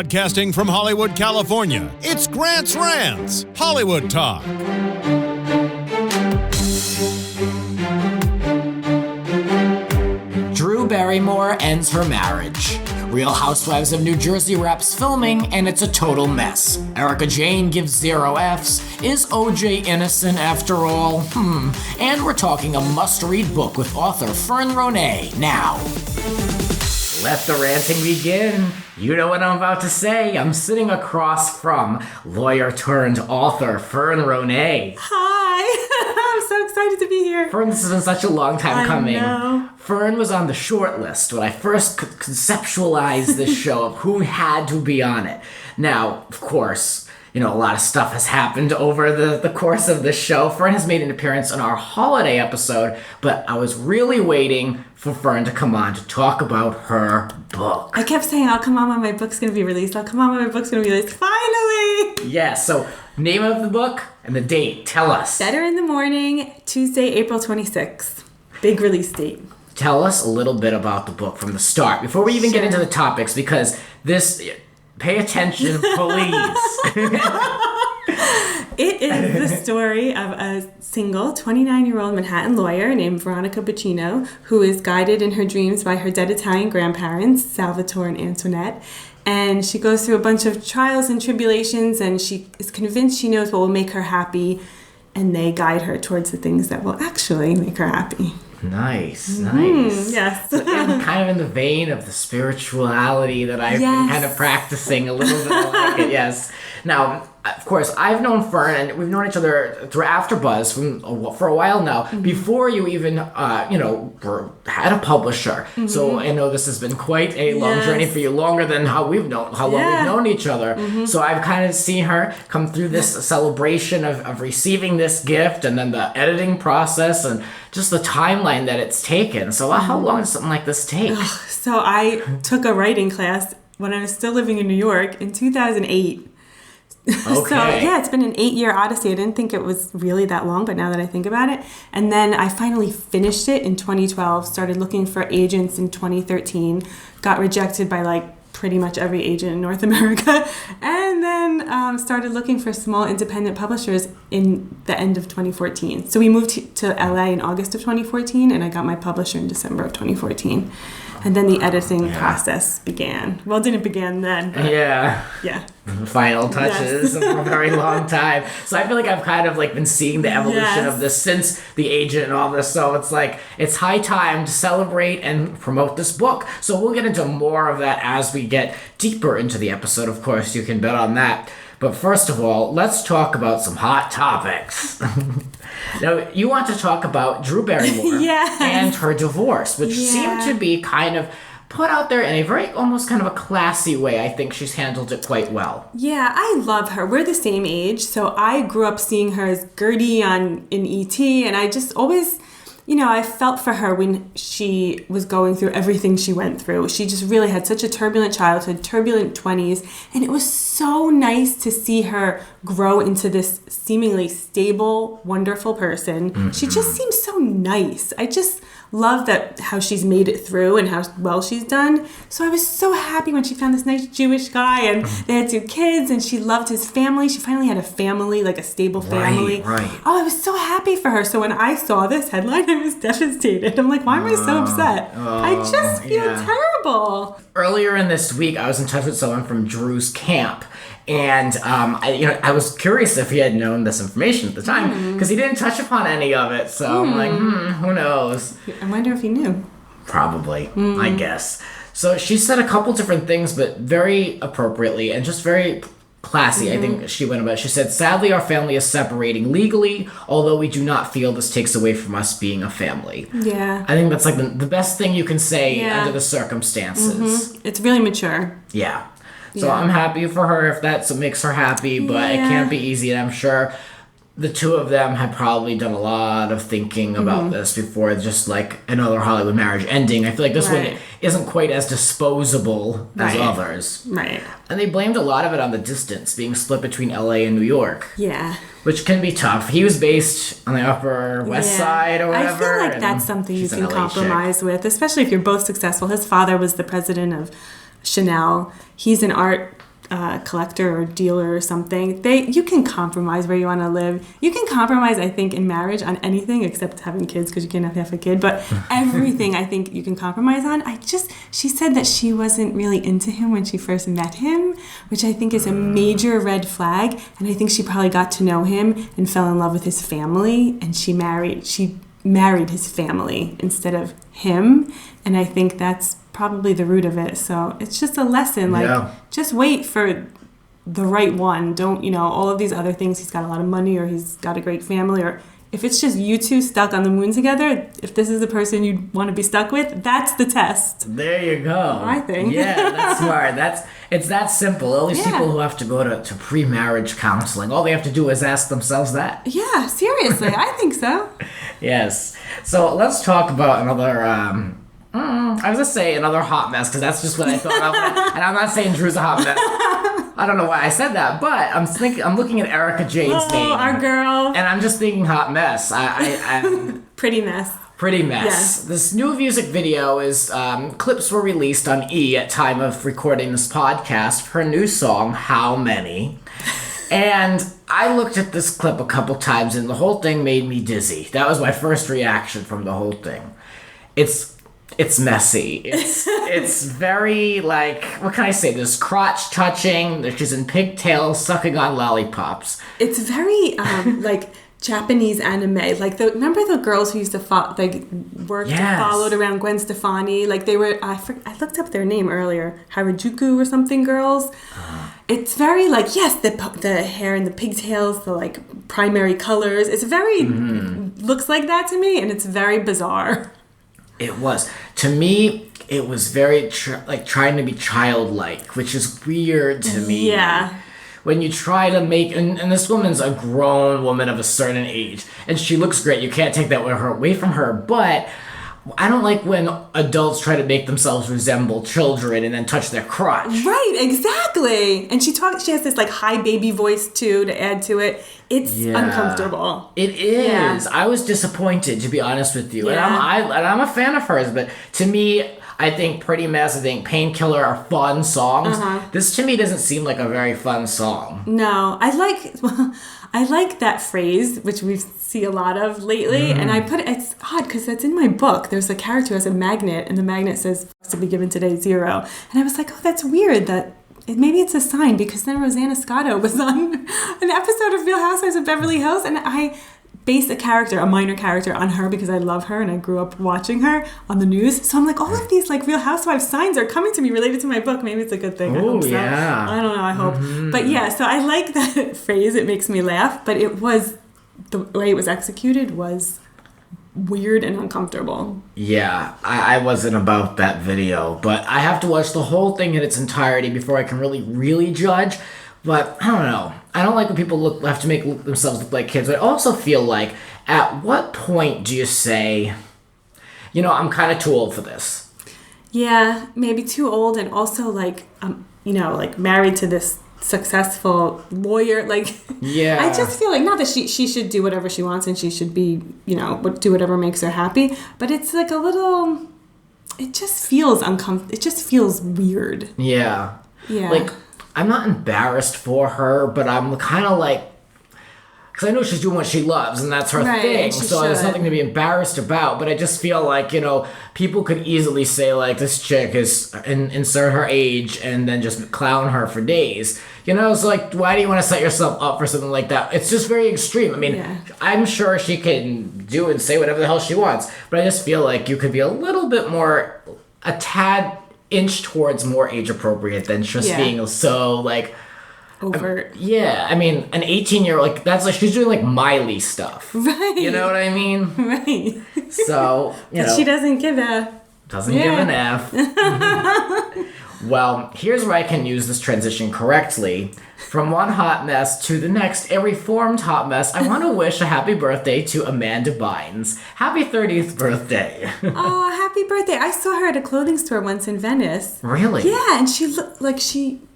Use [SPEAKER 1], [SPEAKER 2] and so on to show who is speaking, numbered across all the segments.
[SPEAKER 1] Broadcasting from Hollywood, California, it's Grant's Rants, Hollywood Talk.
[SPEAKER 2] Barrymore ends her marriage. Real Housewives of New Jersey wraps filming, and it's a total mess. Erika Jayne gives 0 Fs. Is OJ innocent after all? And we're talking a must-read book with author Fern Ronay now. Let the ranting begin. You know what I'm about to say. I'm sitting across from lawyer-turned-author Fern Ronay.
[SPEAKER 3] Hi. I'm so excited to be here.
[SPEAKER 2] Fern, this has been such a long time coming.
[SPEAKER 3] I know.
[SPEAKER 2] Fern was on the short list when I first conceptualized this show of who had to be on it. Now, of course, a lot of stuff has happened over the course of this show. Fern has made an appearance on our holiday episode, but I was really waiting for Fern to come on to talk about her book.
[SPEAKER 3] I kept saying, I'll come on when my book's going to be released. I'll come on when my book's going to be released. Finally!
[SPEAKER 2] Yeah, so name of the book and the date. Tell us.
[SPEAKER 3] Better in the Morning, Tuesday, April 26th. Big release date. Tell
[SPEAKER 2] us a little bit about the book from the start, before we even get into the topics, because this... Pay attention, please.
[SPEAKER 3] It is the story of a single 29-year-old Manhattan lawyer named Veronica Bacino, who is guided in her dreams by her dead Italian grandparents, Salvatore and Antoinette. And she goes through a bunch of trials and tribulations, and she is convinced she knows what will make her happy, and they guide her towards the things that will actually make her happy.
[SPEAKER 2] Nice.
[SPEAKER 3] Yes.
[SPEAKER 2] So kind of in the vein of the spirituality that I've been kind of practicing a little bit. I like it, yes. Now, of course, I've known Fern, and we've known each other through AfterBuzz for a while now, before you even, had a publisher. So I know this has been quite a long journey for you, longer than how long we've known each other. So I've kind of seen her come through this celebration of receiving this gift, and then the editing process, and just the timeline that it's taken. So how long does something like this take?
[SPEAKER 3] So I took a writing class when I was still living in New York in 2008.
[SPEAKER 2] Okay.
[SPEAKER 3] So, it's been an 8-year odyssey. I didn't think it was really that long, but now that I think about it. And then I finally finished it in 2012, started looking for agents in 2013, got rejected by pretty much every agent in North America, and then started looking for small independent publishers in the end of 2014. So we moved to LA in August of 2014, and I got my publisher in December of 2014. And then the editing process began. Well, it didn't begin then. But yeah.
[SPEAKER 2] Final touches for a very long time. So I feel like I've kind of been seeing the evolution of this since the agent and all this. So it's high time to celebrate and promote this book. So we'll get into more of that as we get deeper into the episode. Of course, you can bet on that. But first of all, let's talk about some hot topics. Now, you want to talk about Drew Barrymore and her divorce, which seemed to be kind of put out there in a very almost kind of a classy way. I think she's handled it quite well.
[SPEAKER 3] Yeah, I love her. We're the same age, so I grew up seeing her as Gertie in E.T., and I just always... I felt for her when she was going through everything she went through. She just really had such a turbulent childhood, turbulent 20s, and it was so nice to see her grow into this seemingly stable, wonderful person. Mm-hmm. She just seems so nice. I just love how she's made it through and how well she's done. So I was so happy when she found this nice Jewish guy, and they had 2 kids, and she loved his family. She finally had a family, a stable family.
[SPEAKER 2] Right.
[SPEAKER 3] Oh, I was so happy for her. So when I saw this headline, I was devastated. I'm like, why am I so upset? I just feel terrible.
[SPEAKER 2] Earlier in this week, I was in touch with someone from Drew's camp. And I was curious if he had known this information at the time, because he didn't touch upon any of it. So I'm like, who knows?
[SPEAKER 3] I wonder if he knew.
[SPEAKER 2] Probably, I guess. So she said a couple different things, but very appropriately and just very classy. I think she went about it. She said, "Sadly, our family is separating legally, although we do not feel this takes away from us being a family."
[SPEAKER 3] Yeah.
[SPEAKER 2] I think that's the best thing you can say under the circumstances.
[SPEAKER 3] It's really mature.
[SPEAKER 2] Yeah. So I'm happy for her if that's what makes her happy, but it can't be easy. And I'm sure the two of them had probably done a lot of thinking about this before just another Hollywood marriage ending. I feel like this one isn't quite as disposable as others.
[SPEAKER 3] Right.
[SPEAKER 2] And they blamed a lot of it on the distance, being split between LA and New York.
[SPEAKER 3] Yeah.
[SPEAKER 2] Which can be tough. He was based on the Upper West Side or whatever.
[SPEAKER 3] I feel like that's something you can compromise with, especially if you're both successful. His father was the president of Chanel. He's an art collector or dealer or something. You can compromise where you want to live. You can compromise, I think, in marriage on anything except having kids, because you can't have half a kid. But everything, I think, you can compromise on. She said that she wasn't really into him when she first met him, which I think is a major red flag. And I think she probably got to know him and fell in love with his family, and she married his family instead of him. And I think that's probably the root of it. So it's just a lesson, just wait for the right one. Don't, all of these other things, he's got a lot of money or he's got a great family, or if it's just you two stuck on the moon together, if this is the person you want to be stuck with, that's the test.
[SPEAKER 2] There you go.
[SPEAKER 3] I think.
[SPEAKER 2] Yeah, that's smart. It's that simple. All these people who have to go to pre-marriage counseling, all they have to do is ask themselves that.
[SPEAKER 3] Yeah, seriously, I think so.
[SPEAKER 2] Yes. So let's talk about another, I was going to say another hot mess, because that's just what I thought of. And I'm not saying Drew's a hot mess. I don't know why I said that, but I'm looking at Erika Jayne's name.
[SPEAKER 3] Our girl.
[SPEAKER 2] And I'm just thinking hot mess.
[SPEAKER 3] Pretty mess.
[SPEAKER 2] Pretty mess.
[SPEAKER 3] Yes.
[SPEAKER 2] This new music video is, clips were released on E! At time of recording this podcast for her new song, How Many? And I looked at this clip a couple times and the whole thing made me dizzy. That was my first reaction from the whole thing. It's messy. It's very, what can I say? There's crotch touching. She's in pigtails sucking on lollipops.
[SPEAKER 3] It's very, Japanese anime. Remember the girls who used to worked and followed around Gwen Stefani? They were, I looked up their name earlier, Harajuku or something girls. It's very the hair and the pigtails, the primary colors. It's very, looks like that to me, and it's very bizarre.
[SPEAKER 2] It was. To me, it was very, trying to be childlike, which is weird to me.
[SPEAKER 3] Yeah.
[SPEAKER 2] When you try to make, and this woman's a grown woman of a certain age, and she looks great. You can't take that away from her, but I don't like when adults try to make themselves resemble children and then touch their crotch. Right,
[SPEAKER 3] exactly. And she has this high baby voice too to add to it. It's uncomfortable.
[SPEAKER 2] It is. Yeah. I was disappointed, to be honest with you.
[SPEAKER 3] Yeah.
[SPEAKER 2] And I'm a fan of hers, but to me, I think Pretty Mess, I think Painkiller are fun songs. This to me doesn't seem like a very fun song.
[SPEAKER 3] No, I like that phrase, which we see a lot of lately, and it's odd because that's in my book. There's a character who has a magnet, and the magnet says to be given today 0. And I was like, oh, that's weird that maybe it's a sign, because then Rosanna Scotto was on an episode of Real Housewives of Beverly Hills, and I based a minor character on her because I love her and I grew up watching her on the news. So I'm like, all of these Real Housewives signs are coming to me related to my book. Maybe it's a good thing. I hope so.
[SPEAKER 2] Yeah.
[SPEAKER 3] I don't know. I hope. But yeah, so I like that phrase. It makes me laugh. But the way it was executed was weird and uncomfortable.
[SPEAKER 2] Yeah, I wasn't about that video, but I have to watch the whole thing in its entirety before I can really judge. But I don't know. I don't like when people have to make themselves look like kids. But I also feel like, at what point do you say, I'm kind of too old for this?
[SPEAKER 3] Yeah, maybe too old, and also married to this successful lawyer.
[SPEAKER 2] Yeah.
[SPEAKER 3] I just feel not that she should do whatever she wants and she should be, do whatever makes her happy. But it's a little. It just feels uncomfortable. It just feels weird.
[SPEAKER 2] Yeah.
[SPEAKER 3] Yeah.
[SPEAKER 2] I'm not embarrassed for her, but I'm kind of because I know she's doing what she loves, and that's her thing, so there's nothing to be embarrassed about, but I just feel people could easily say, this chick is, insert her age, and then just clown her for days. So, why do you want to set yourself up for something like that? It's just very extreme. I mean, I'm sure she can do and say whatever the hell she wants, but I just feel you could be a little bit more, a tad inch towards more age appropriate than just being so
[SPEAKER 3] overt.
[SPEAKER 2] I mean, an 18-year-old, that's she's doing Miley stuff.
[SPEAKER 3] Right.
[SPEAKER 2] You know what I mean?
[SPEAKER 3] Right.
[SPEAKER 2] So,
[SPEAKER 3] But she doesn't give a...
[SPEAKER 2] Doesn't give an F. Well, here's where I can use this transition correctly. From one hot mess to the next, a reformed hot mess, I want to wish a happy birthday to Amanda Bynes. Happy 30th birthday.
[SPEAKER 3] Oh, happy birthday. I saw her at a clothing store once in Venice.
[SPEAKER 2] Really?
[SPEAKER 3] Yeah, and she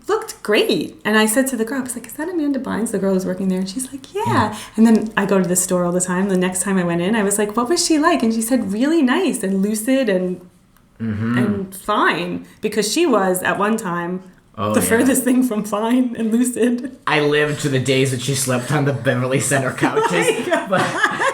[SPEAKER 3] looked great. And I said to the girl, I was like, is that Amanda Bynes, the girl who's working there? And she's like, yeah. And then I go to the store all the time. The next time I went in, I was like, what was she like? And she said, really nice and lucid and fine. Because she was, at one time,
[SPEAKER 2] Oh,
[SPEAKER 3] the
[SPEAKER 2] yeah.
[SPEAKER 3] furthest thing from fine and lucid.
[SPEAKER 2] I lived to the days that she slept on the Beverly Center couches.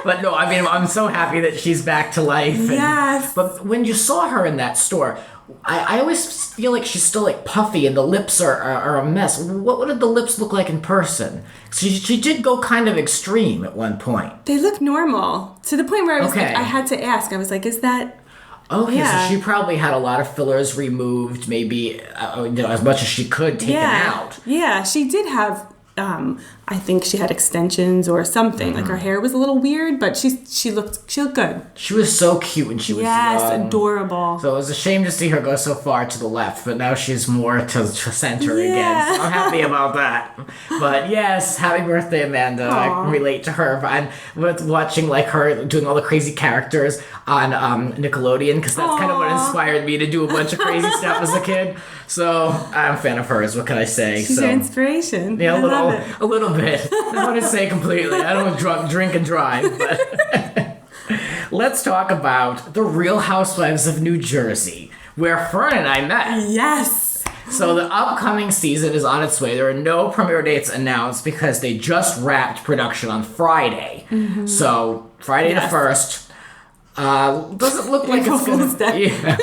[SPEAKER 2] But no, I mean, I'm so happy that she's back to life.
[SPEAKER 3] Yes.
[SPEAKER 2] But when you saw her in that store, I always feel like she's still like puffy and the lips are a mess. What did the lips look like in person? She did go kind of extreme at one point.
[SPEAKER 3] They look normal to the point where I was
[SPEAKER 2] Okay.
[SPEAKER 3] like, I had to ask. I was like, is that...
[SPEAKER 2] Okay,
[SPEAKER 3] Yeah.
[SPEAKER 2] so she probably had a lot of fillers removed, maybe as much as she could taken out.
[SPEAKER 3] Yeah, she did have, I think she had extensions or something. Like her hair was a little weird, but she looked good.
[SPEAKER 2] She was so cute when she was
[SPEAKER 3] Yes,
[SPEAKER 2] young.
[SPEAKER 3] adorable.
[SPEAKER 2] So it was a shame to see her go so far to the left, but now she's more to center again. So I'm happy about that. But yes, happy birthday, Amanda.
[SPEAKER 3] Aww.
[SPEAKER 2] I can relate to her. I'm with watching like her doing all the crazy characters on Nickelodeon, because that's kind of what inspired me to do a bunch of crazy stuff as a kid. So I'm a fan of hers. What can I say?
[SPEAKER 3] She's your inspiration.
[SPEAKER 2] Yeah,
[SPEAKER 3] I love it.
[SPEAKER 2] a little bit. I don't want to say completely. I don't drink and drive, but let's talk about the Real Housewives of New Jersey, where Fern and I met.
[SPEAKER 3] Yes.
[SPEAKER 2] So the upcoming season is on its way. There are no premiere dates announced because they just wrapped production on Friday. Mm-hmm. So Friday the 1st. Doesn't look like it's gonna... Yeah.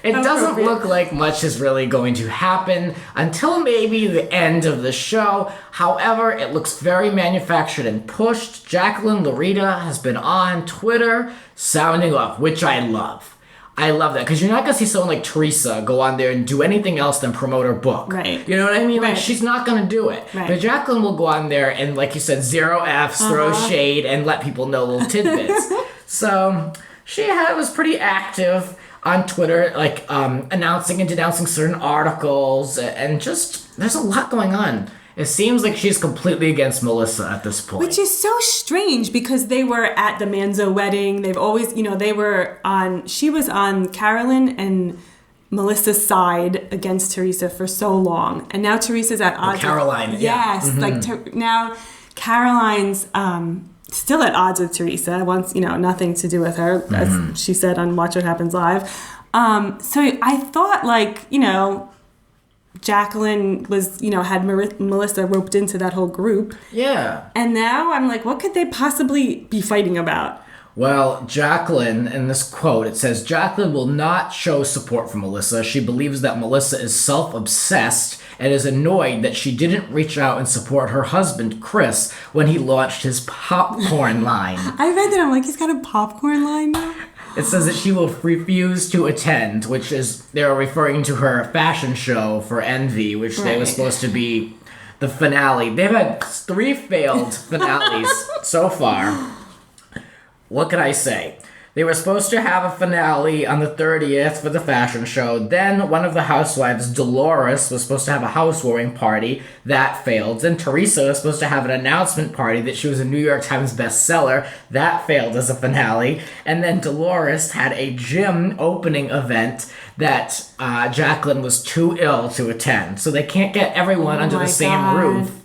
[SPEAKER 2] It doesn't look like much is really going to happen until maybe the end of the show. However, it looks very manufactured and pushed. Jacqueline Larita has been on Twitter sounding off, which I love. I love that, because you're not going to see someone like Teresa go on there and do anything else than promote her book.
[SPEAKER 3] Right.
[SPEAKER 2] You know what I mean?
[SPEAKER 3] Right.
[SPEAKER 2] Like, she's not going to do it.
[SPEAKER 3] Right.
[SPEAKER 2] But Jacqueline will go on there and, like you said, zero Fs, throw shade, and let people know little tidbits. So she was pretty active on Twitter, like announcing and denouncing certain articles, and just there's a lot going on. It seems like she's completely against Melissa at this point.
[SPEAKER 3] Which is so strange, because they were at the Manzo wedding. They've always, she was on Carolyn and Melissa's side against Teresa for so long. And now Teresa's at odds.
[SPEAKER 2] Caroline,
[SPEAKER 3] with,
[SPEAKER 2] yeah.
[SPEAKER 3] Yes. Like now Caroline's still at odds with Teresa, wants, nothing to do with her, as she said on Watch What Happens Live. So I thought, Jacqueline was, had Melissa roped into that whole group.
[SPEAKER 2] Yeah.
[SPEAKER 3] And now I'm like, what could they possibly be fighting about?
[SPEAKER 2] Well, Jacqueline, in this quote, it says, Jacqueline will not show support for Melissa. She believes that Melissa is self-obsessed and is annoyed that she didn't reach out and support her husband, Chris, when he launched his popcorn line.
[SPEAKER 3] I read that. I'm like, he's got a popcorn line now?
[SPEAKER 2] It says that she will refuse to attend, which is, they're referring to her fashion show for Envy, which they was supposed to be the finale. They've had 3 failed finales so far. What can I say? They were supposed to have a finale on the 30th for the fashion show. Then one of the housewives, Dolores, was supposed to have a housewarming party. That failed. Then Teresa was supposed to have an announcement party that she was a New York Times bestseller. That failed as a finale. And then Dolores had a gym opening event that Jacqueline was too ill to attend. So they can't get everyone under the same roof.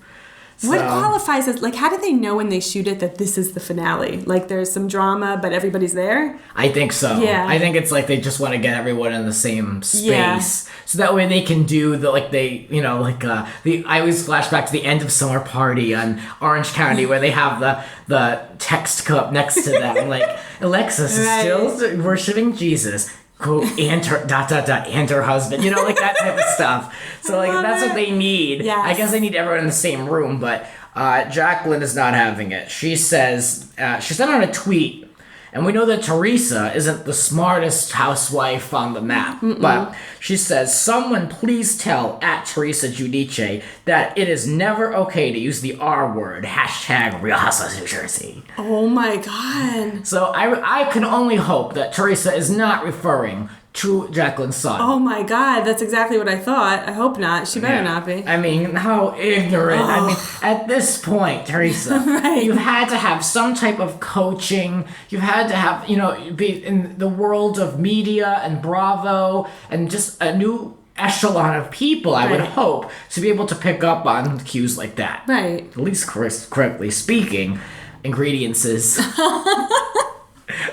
[SPEAKER 3] What qualifies as, how do they know when they shoot it that this is the finale? Like, there's some drama, but everybody's there?
[SPEAKER 2] I think so.
[SPEAKER 3] Yeah.
[SPEAKER 2] I think it's like they just want to get everyone in the same space.
[SPEAKER 3] Yeah.
[SPEAKER 2] So that way they can do I always flash back to the end of Summer Party on Orange County where they have the text cup next to them. Like, Alexis is still worshiping Jesus. Quote, and her, ... and her husband. That type of stuff. So, that's what they need.
[SPEAKER 3] Yes.
[SPEAKER 2] I guess they need everyone in the same room, but Jacqueline is not having it. She says, she sent out a tweet, and we know that Teresa isn't the smartest housewife on the map, but she says, someone please tell @Teresa Giudice that it is never okay to use the R word, #Real Housewives of New Jersey.
[SPEAKER 3] Oh my God.
[SPEAKER 2] So I can only hope that Teresa is not referring to Jacqueline's son.
[SPEAKER 3] Oh my God, that's exactly what I thought. I hope not. She better not be.
[SPEAKER 2] I mean, how ignorant. I mean, at this point, Teresa, you've had to have some type of coaching. You've had to have, be in the world of media and Bravo and just a new echelon of people, I would hope, to be able to pick up on cues like that.
[SPEAKER 3] Right.
[SPEAKER 2] At least correctly speaking, ingredients is...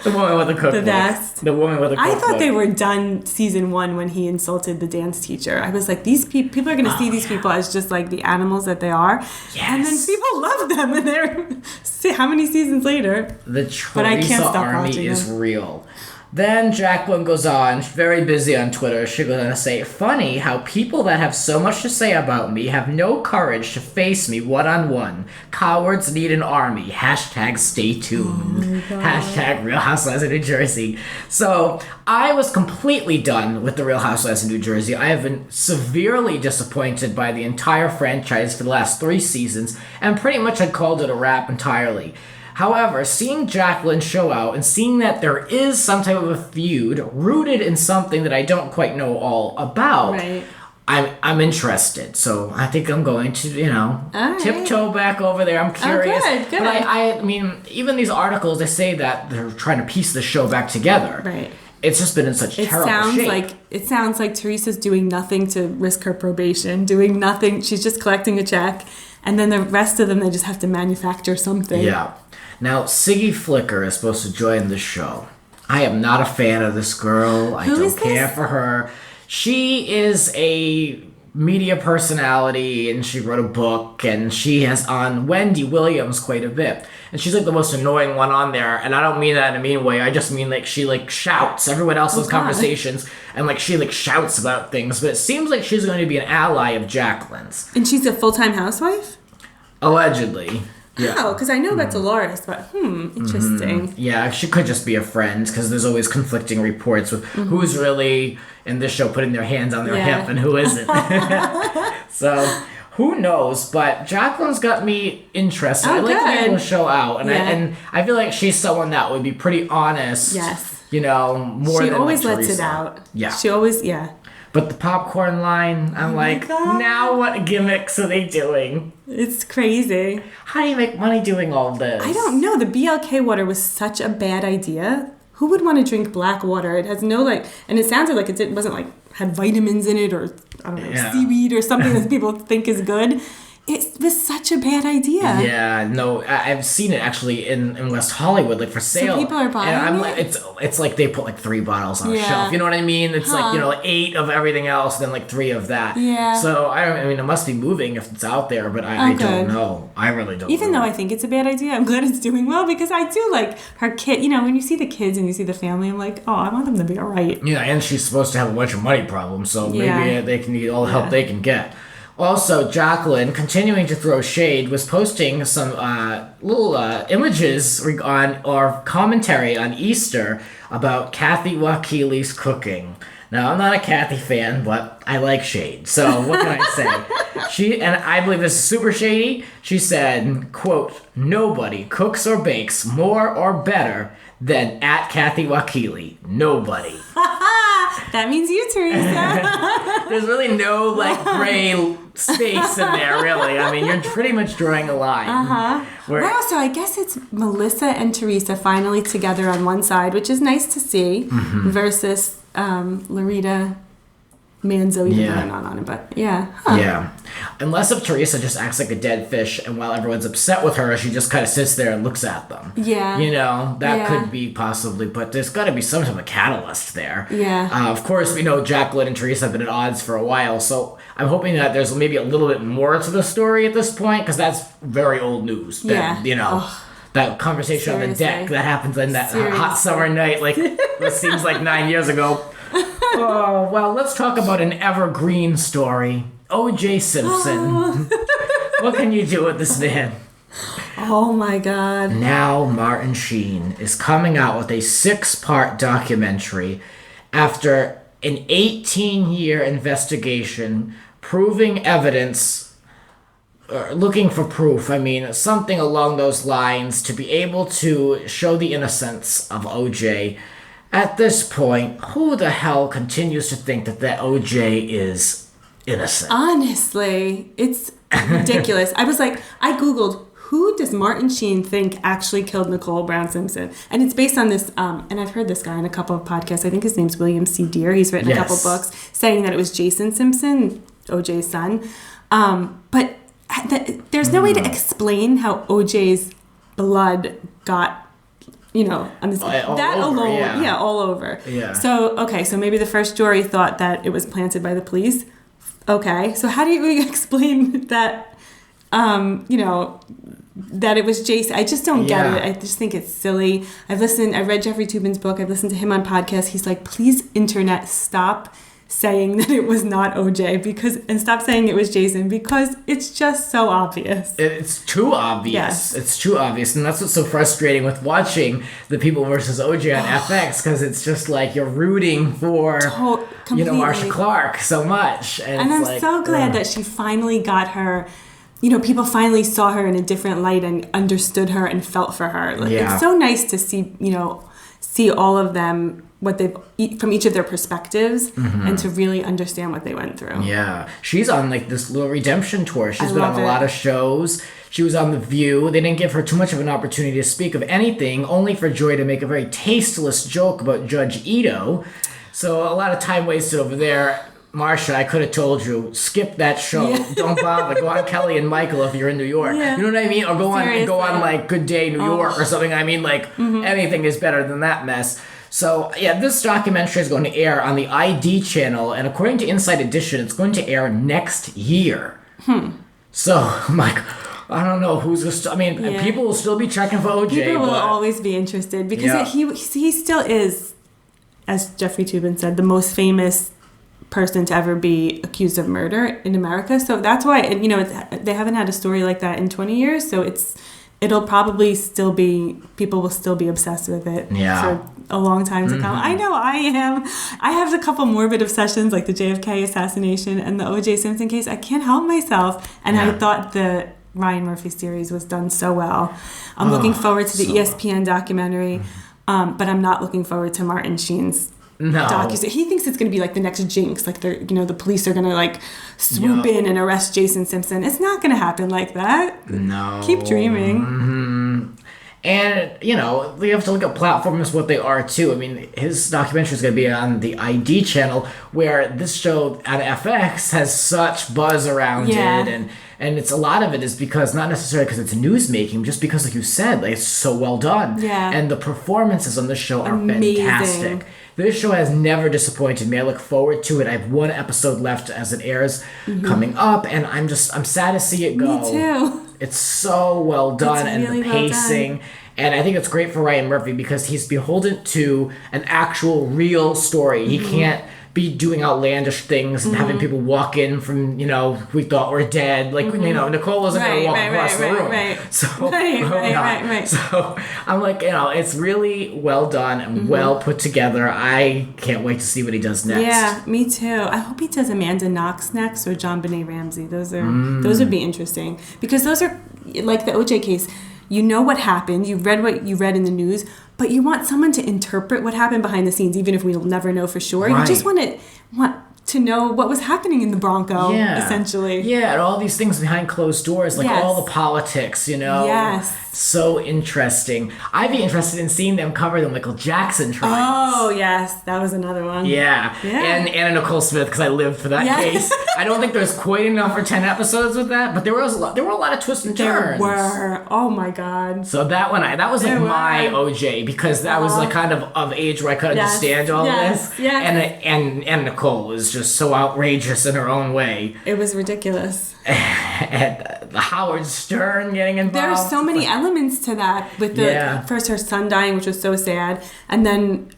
[SPEAKER 2] The woman with the cookbook.
[SPEAKER 3] The best.
[SPEAKER 2] The woman with the cookbook.
[SPEAKER 3] I thought they were done season 1 when he insulted the dance teacher. I was like, these people are going to see these people as just like the animals that they are.
[SPEAKER 2] Yes.
[SPEAKER 3] And then people love them. And they're, how many seasons later?
[SPEAKER 2] The Teresa army is real. Then Jacqueline goes on, very busy on Twitter. She goes on to say, funny how people that have so much to say about me have no courage to face me one-on-one. Cowards need an army. Hashtag stay tuned. Hashtag Real Housewives of New Jersey. So I was completely done with the Real Housewives of New Jersey. I have been severely disappointed by the entire franchise for the last 3 seasons and pretty much had called it a wrap entirely. However, seeing Jacqueline show out and seeing that there is some type of a feud rooted in something that I don't quite know all about,
[SPEAKER 3] right.
[SPEAKER 2] I'm interested. So I think I'm going to, tiptoe back over there. I'm curious.
[SPEAKER 3] Oh, good.
[SPEAKER 2] But I mean, even these articles, they say that they're trying to piece the show back together.
[SPEAKER 3] Right.
[SPEAKER 2] It's just been in such terrible shape.
[SPEAKER 3] It sounds like Teresa's doing nothing to risk her probation, doing nothing. She's just collecting a check. And then the rest of them, they just have to manufacture something.
[SPEAKER 2] Yeah. Now, Siggy Flicker is supposed to join the show. I am not a fan of this girl. I don't care for her. She is a media personality, and she wrote a book, and she has on Wendy Williams quite a bit. And she's like the most annoying one on there, and I don't mean that in a mean way. I just mean like she like shouts everyone else's conversations, and like she like shouts about things. But it seems like she's going to be an ally of Jacqueline's.
[SPEAKER 3] And she's a full-time housewife?
[SPEAKER 2] Allegedly. Yeah.
[SPEAKER 3] Oh, because I know about Dolores, but interesting.
[SPEAKER 2] Yeah, she could just be a friend, because there's always conflicting reports with who's really in this show putting their hands on their hip and who isn't. So, who knows? But Jacqueline's got me interested. I like the people show out, and I feel like she's someone that would be pretty honest.
[SPEAKER 3] Yes.
[SPEAKER 2] More than
[SPEAKER 3] she always
[SPEAKER 2] like
[SPEAKER 3] lets
[SPEAKER 2] Teresa.
[SPEAKER 3] it out.
[SPEAKER 2] Yeah.
[SPEAKER 3] She always,
[SPEAKER 2] But the popcorn line, I'm like, now what gimmicks are they doing?
[SPEAKER 3] It's crazy.
[SPEAKER 2] How do you make money doing all this?
[SPEAKER 3] I don't know. The BLK water was such a bad idea. Who would want to drink black water? It has no and it sounded like it wasn't had vitamins in it or, I don't know, seaweed or something that people think is good. It was such a bad idea.
[SPEAKER 2] Yeah, no, I've seen it actually in West Hollywood, for sale.
[SPEAKER 3] So people are buying
[SPEAKER 2] it? It's like they put 3 bottles on a shelf. You know what I mean? It's 8 of everything else, then 3 of that.
[SPEAKER 3] Yeah.
[SPEAKER 2] So I mean, it must be moving if it's out there, but I don't know. I really don't.
[SPEAKER 3] Even though I think it's a bad idea, I'm glad it's doing well, because I do like her kid. When you see the kids and you see the family, I'm like, oh, I want them to be all right.
[SPEAKER 2] Yeah, and she's supposed to have a bunch of money problems, so maybe they can get all the help they can get. Also, Jacqueline, continuing to throw shade, was posting some little images or commentary on Easter about Kathy Wakili's cooking. Now, I'm not a Kathy fan, but I like shade. So, what can I say? And I believe this is super shady. She said, quote, "Nobody cooks or bakes more or better than at Kathy Wakili. Nobody."
[SPEAKER 3] That means you, Teresa.
[SPEAKER 2] There's really no gray space in there, really. I mean, you're pretty much drawing a line.
[SPEAKER 3] Wow, so I guess it's Melissa and Teresa finally together on one side, which is nice to see, versus Larita Manzo, even though I'm not on it, but
[SPEAKER 2] Yeah. Unless if Teresa just acts like a dead fish, and while everyone's upset with her, she just kind of sits there and looks at them.
[SPEAKER 3] Yeah.
[SPEAKER 2] That could be possibly, but there's got to be some type of catalyst there.
[SPEAKER 3] Yeah.
[SPEAKER 2] Of course, we know Jacqueline and Teresa have been at odds for a while, so I'm hoping that there's maybe a little bit more to the story at this point, because that's very old news. That conversation on the deck that happens in that hot summer night, it seems like 9 years ago. Oh, well, let's talk about an evergreen story. OJ Simpson. What can you do with this man?
[SPEAKER 3] Oh my God.
[SPEAKER 2] Now Martin Sheen is coming out with a 6-part documentary after an 18-year investigation proving evidence, looking for proof, something along those lines, to be able to show the innocence of OJ. At this point, who the hell continues to think that OJ is innocent?
[SPEAKER 3] Honestly, it's ridiculous. I Googled, who does Martin Sheen think actually killed Nicole Brown Simpson? And it's based on this, and I've heard this guy in a couple of podcasts. I think his name's William C. Deere. He's written a couple books saying that it was Jason Simpson, OJ's son. But there's no way to explain how OJ's blood got on this,
[SPEAKER 2] all
[SPEAKER 3] that
[SPEAKER 2] over,
[SPEAKER 3] alone,
[SPEAKER 2] yeah.
[SPEAKER 3] all over.
[SPEAKER 2] Yeah.
[SPEAKER 3] So maybe the first jury thought that it was planted by the police. Okay, so how do you explain that, that it was Jason? I just don't get it. I just think it's silly. I read Jeffrey Toobin's book. I've listened to him on podcasts. He's like, please, internet, stop saying that it was not OJ and stop saying it was Jason, because it's just so obvious.
[SPEAKER 2] It's too obvious. Yes. It's too obvious. And that's what's so frustrating with watching the People versus OJ on FX, because it's just like you're rooting for, Marsha Clark so much. And
[SPEAKER 3] I'm so glad that she finally got her, people finally saw her in a different light and understood her and felt for her. It's so nice to see all of them, what they've from each of their perspectives, and to really understand what they went through.
[SPEAKER 2] Yeah, she's on this little redemption tour. She's been on a lot of shows. She was on The View. They didn't give her too much of an opportunity to speak of anything, only for Joy to make a very tasteless joke about Judge Ito. So a lot of time wasted over there. Marsha, I could have told you, skip that show. Yeah. Don't bother. Go on Kelly and Michael if you're in New York. Yeah. You know what I mean? Or go on Good Day New York or something. I mean, anything is better than that mess. So, this documentary is going to air on the ID channel, and according to Inside Edition, it's going to air next year. So, I'm like, I don't know who's going to... people will still be checking for OJ.
[SPEAKER 3] People will always be interested, because he still is, as Jeffrey Toobin said, the most famous person to ever be accused of murder in America. So that's why, they haven't had a story like that in 20 years, so it'll probably still be, people will still be obsessed with it for a long time to come. I know I am. I have a couple morbid obsessions, like the JFK assassination and the OJ Simpson case. I can't help myself. And I thought the Ryan Murphy series was done so well. I'm looking forward to the ESPN documentary, but I'm not looking forward to Martin Sheen's docu. He thinks it's going to be like the next Jinx, like the police are going to swoop in and arrest Jason Simpson. It's not going to happen like that.
[SPEAKER 2] No.
[SPEAKER 3] Keep dreaming.
[SPEAKER 2] Mm-hmm. And, we have to look at platforms, what they are, too. I mean, his documentary is going to be on the ID channel, where this show on FX has such buzz around it. And it's a lot of it is because, not necessarily because it's news-making, just because, like you said, it's so well done. Yeah. And the performances on this show are fantastic. This show has never disappointed me. I look forward to it. I have one episode left as it airs coming up, and I'm sad to see it go.
[SPEAKER 3] Me too.
[SPEAKER 2] It's so well done, and the pacing. And I think it's great for Ryan Murphy because he's beholden to an actual real story. He can't be doing outlandish things and having people walk in from, we thought were dead. Nicole wasn't going to walk across the room. So I'm like, it's really well done and well put together. I can't wait to see what he does next.
[SPEAKER 3] Yeah, me too. I hope he does Amanda Knox next or John Benet Ramsey. Those would be interesting, because those are like the OJ case. You know what happened. You read what you read in the news, but you want someone to interpret what happened behind the scenes, even if we'll never know for sure. Right. You just want to know what was happening in the Bronco, essentially.
[SPEAKER 2] Yeah, and all these things behind closed doors, all the politics,
[SPEAKER 3] Yes.
[SPEAKER 2] So interesting. I'd be interested in seeing them cover the Michael Jackson trials.
[SPEAKER 3] Oh, yes. That was another one.
[SPEAKER 2] Yeah. And Anna Nicole Smith, because I lived for that case. I don't think there's quite enough for 10 episodes with that, but there were a lot of twists and turns.
[SPEAKER 3] There were. Oh, my God.
[SPEAKER 2] So that one, that was my OJ, because that was kind of age where I could understand all this. Yes. And Nicole was just so outrageous in her own way.
[SPEAKER 3] It was ridiculous.
[SPEAKER 2] And the Howard Stern getting involved.
[SPEAKER 3] There are so many elements to that, with first her son dying, which was so sad, and then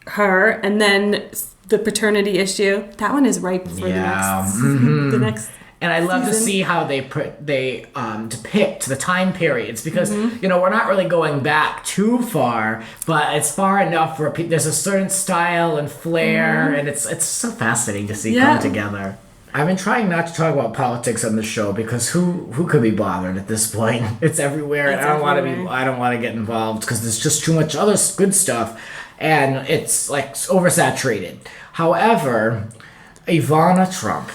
[SPEAKER 3] her, and then the paternity issue. That one is ripe for the next.
[SPEAKER 2] And I love to see how they depict the time periods, because we're not really going back too far, but it's far enough where there's a certain style and flair, and it's so fascinating to see come together. I've been trying not to talk about politics on the show, because who could be bothered at this point? It's everywhere, and I don't want to get involved because there's just too much other good stuff, and it's oversaturated. However, Ivana Trump,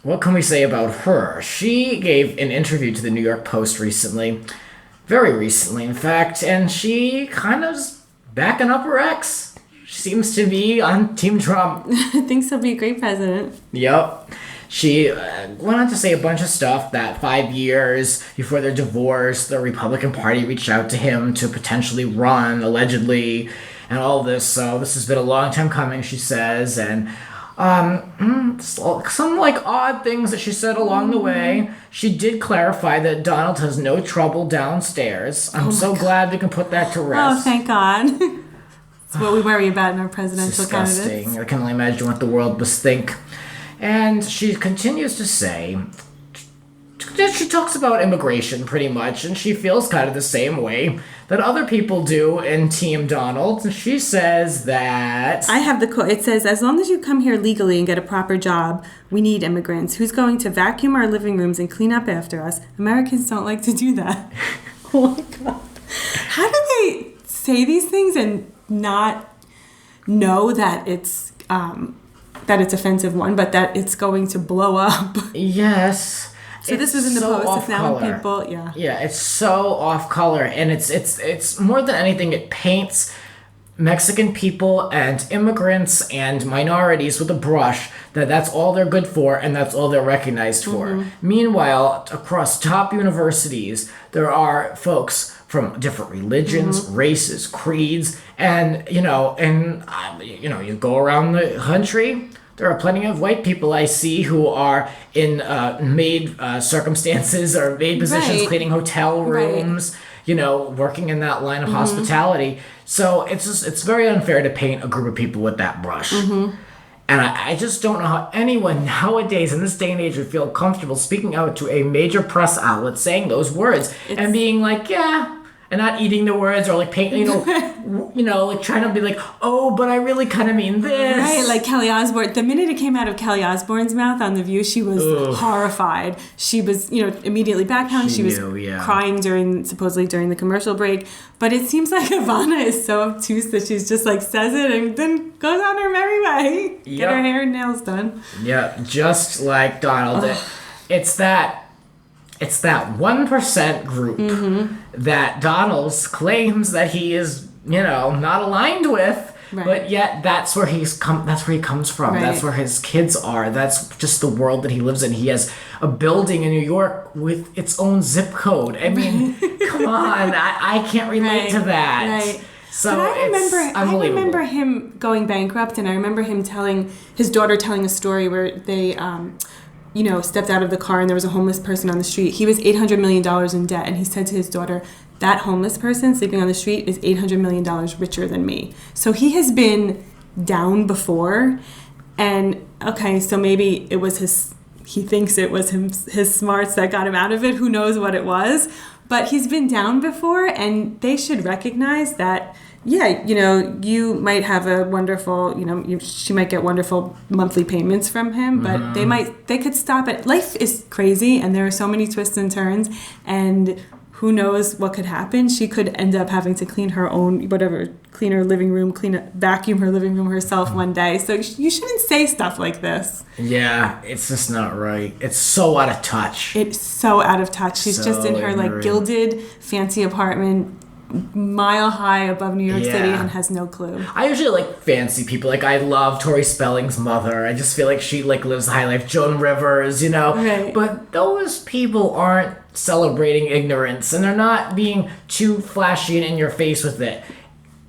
[SPEAKER 2] what can we say about her? She gave an interview to the New York Post recently, very recently, in fact, and she kind of's backing up her ex. She seems to be on Team Trump.
[SPEAKER 3] Thinks he'll be a great president.
[SPEAKER 2] Yep. she went on to say a bunch of stuff that 5 years before their divorce, the Republican Party reached out to him to potentially run, allegedly, and all this. So this has been a long time coming, she says, and some like odd things that she said along the way. She did clarify that Donald has no trouble downstairs. I'm so glad we can put that to rest.
[SPEAKER 3] Oh, thank God. It's what we worry about in our presidential
[SPEAKER 2] Disgusting.
[SPEAKER 3] candidates.
[SPEAKER 2] I can only imagine what the world must think. And she continues to say, she talks about immigration pretty much, and she feels kind of the same way that other people do in Team Donald. And she says that...
[SPEAKER 3] I have the quote. It says, as long as you come here legally and get a proper job, we need immigrants. Who's going to vacuum our living rooms and clean up after us? Americans don't like to do that. Oh my God. How do they say these things and not know that it's offensive, one, but that it's going to blow up?
[SPEAKER 2] Yes.
[SPEAKER 3] So this was in the
[SPEAKER 2] so
[SPEAKER 3] post. It's now
[SPEAKER 2] color.
[SPEAKER 3] people, yeah.
[SPEAKER 2] Yeah, it's so off color, and it's more than anything, it paints Mexican people and immigrants and minorities with a brush that's all they're good for and that's all they're recognized for. Meanwhile, across top universities, there are folks from different religions, races, creeds, and you go around the country. There are plenty of white people I see who are in made circumstances or made positions, cleaning hotel rooms, working in that line of hospitality. So it's very unfair to paint a group of people with that brush. And I just don't know how anyone nowadays in this day and age would feel comfortable speaking out to a major press outlet saying those words and being like, yeah, and not eating the words or like painting, like trying to be like, oh, but I really kind of mean this.
[SPEAKER 3] Right, like Kelly Osbourne. The minute it came out of Kelly Osbourne's mouth on The View, she was horrified. She was, immediately backpedaled. She was crying supposedly during the commercial break. But it seems like Ivana is so obtuse that she's just like says it and then goes on her merry way. Get her hair and nails done. Yeah,
[SPEAKER 2] just like Donald. It's that 1% group that Donald claims that he is, not aligned with, but yet that's where he comes from. Right. That's where his kids are. That's just the world that he lives in. He has a building in New York with its own zip code. I mean, come on, I can't relate to that. Right. So
[SPEAKER 3] but I remember him going bankrupt, and I remember him his daughter telling a story where they stepped out of the car and there was a homeless person on the street. He was $800 million in debt, and he said to his daughter, that homeless person sleeping on the street is $800 million richer than me. So he has been down before, and so maybe it was he thinks it was his smarts that got him out of it. Who knows what it was? But he's been down before, and they should recognize that, you might have a wonderful, she might get wonderful monthly payments from him, but they could stop it. Life is crazy, and there are so many twists and turns, and who knows what could happen. She could end up having to clean her own, clean her living room, vacuum her living room herself one day. So you shouldn't say stuff like this.
[SPEAKER 2] Yeah, it's just not right. It's so out of touch.
[SPEAKER 3] It's so out of touch. She's just in her gilded fancy apartment, mile high above New York City, and has no clue.
[SPEAKER 2] I usually like fancy people. I love Tori Spelling's mother. I just feel like she lives the high life. Joan Rivers, Right. But those people aren't celebrating ignorance, and they're not being too flashy and in your face with it.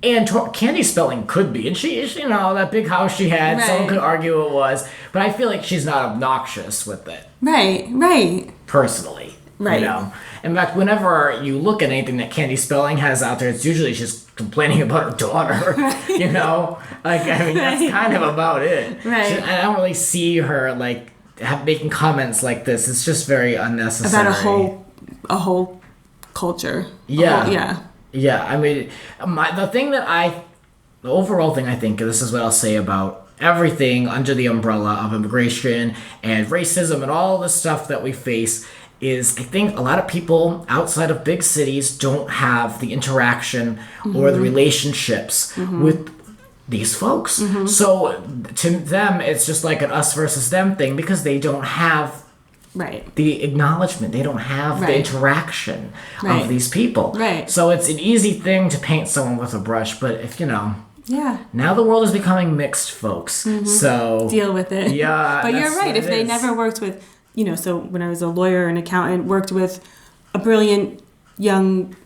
[SPEAKER 2] And Candy Spelling could be, and she that big house she had, someone could argue it was, but I feel like she's not obnoxious with it.
[SPEAKER 3] Right.
[SPEAKER 2] Personally.
[SPEAKER 3] Right.
[SPEAKER 2] In fact, whenever you look at anything that Candy Spelling has out there, it's usually she's complaining about her daughter. That's kind of about it.
[SPEAKER 3] Right.
[SPEAKER 2] I don't really see her making comments like this. It's just very unnecessary.
[SPEAKER 3] About a whole culture.
[SPEAKER 2] Yeah. Yeah. I mean, the overall thing I think, this is what I'll say about everything under the umbrella of immigration and racism and all the stuff that we face, is I think a lot of people outside of big cities don't have the interaction or the relationships with these folks. So to them, it's just like an us versus them thing, because they don't have the acknowledgement. They don't have the interaction of these people.
[SPEAKER 3] Right.
[SPEAKER 2] So it's an easy thing to paint someone with a brush, but if
[SPEAKER 3] Yeah.
[SPEAKER 2] Now the world is becoming mixed, folks. So
[SPEAKER 3] deal with it.
[SPEAKER 2] Yeah.
[SPEAKER 3] But you're right. If they never worked with, so when I was a lawyer and accountant, worked with a brilliant young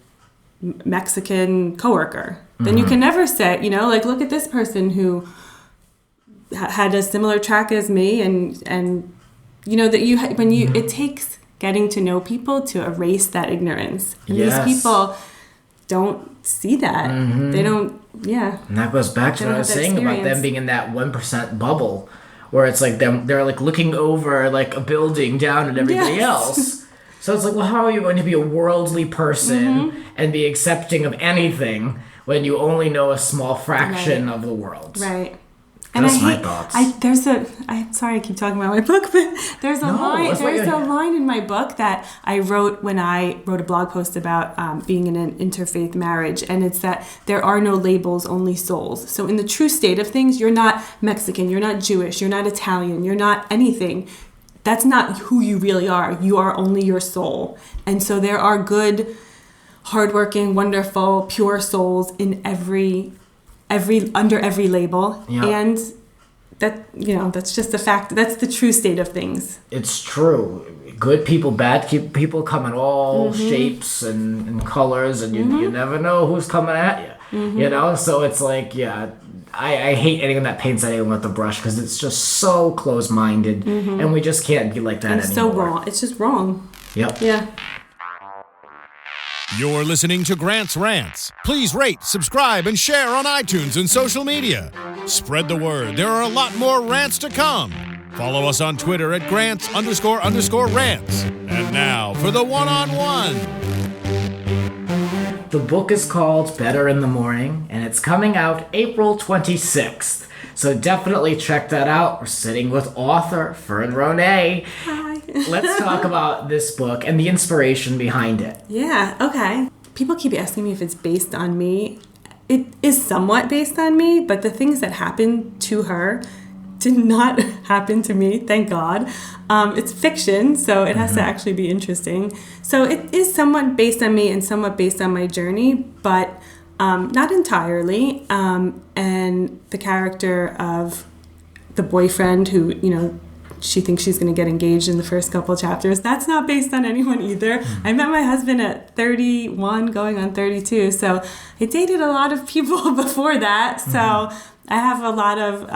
[SPEAKER 3] Mexican coworker, then you can never say, look at this person who had a similar track as me, and that it takes getting to know people to erase that ignorance. And these people don't see that. They don't. Yeah.
[SPEAKER 2] And that goes back to what I was saying about them being in that 1% bubble, where it's like they're like looking over like a building down at everybody else. So it's like, well, how are you going to be a worldly person and be accepting of anything when you only know a small fraction of the world?
[SPEAKER 3] Right.
[SPEAKER 2] That's my thoughts.
[SPEAKER 3] I'm sorry I keep talking about my book, but there's a line in my book that I wrote when I wrote a blog post about being in an interfaith marriage, and it's that there are no labels, only souls. So in the true state of things, you're not Mexican, you're not Jewish, you're not Italian, you're not anything. That's not who you really are. You are only your soul. And so there are good, hardworking, wonderful, pure souls in under every label. And that that's just a fact. That's the true state of things.
[SPEAKER 2] It's true. Good people, bad people come in all shapes and colors, and you never know who's coming at you. So it's like, I hate anyone that paints anyone with a brush, because it's just so close-minded, and we just can't be like that anymore.
[SPEAKER 3] It's so wrong. It's just wrong.
[SPEAKER 2] Yep.
[SPEAKER 3] Yeah.
[SPEAKER 1] You're listening to Grant's Rants. Please rate, subscribe, and share on iTunes and social media. Spread the word. There are a lot more rants to come. Follow us on Twitter at Grants__rants. And now for the one-on-one.
[SPEAKER 2] The book is called Better in the Morning, and it's coming out April 26th. So definitely check that out. We're sitting with author Fern Ronay.
[SPEAKER 3] Hi.
[SPEAKER 2] Let's talk about this book and the inspiration behind it.
[SPEAKER 3] Yeah, okay. People keep asking me if it's based on me. It is somewhat based on me, but the things that happened to her did not happen to me, thank God. It's fiction, so it has to actually be interesting. So it is somewhat based on me and somewhat based on my journey, but not entirely. And the character of the boyfriend who, she thinks she's going to get engaged in the first couple chapters. That's not based on anyone either. I met my husband at 31, going on 32. So I dated a lot of people before that. So I have a lot of,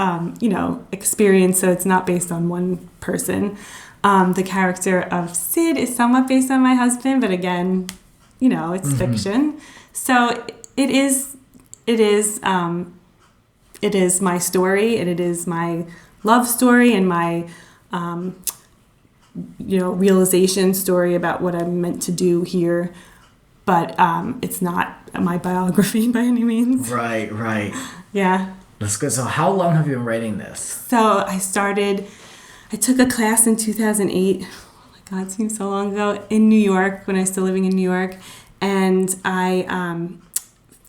[SPEAKER 3] experience. So it's not based on one person. The character of Sid is somewhat based on my husband, but again, it's fiction. So it is my story, and it is my love story and my realization story about what I'm meant to do here, but it's not my biography by any means.
[SPEAKER 2] Right.
[SPEAKER 3] Yeah.
[SPEAKER 2] That's good. So how long have you been writing this?
[SPEAKER 3] So I took a class in 2008. Oh my God, it seems so long ago, in New York, when I was still living in New York, and I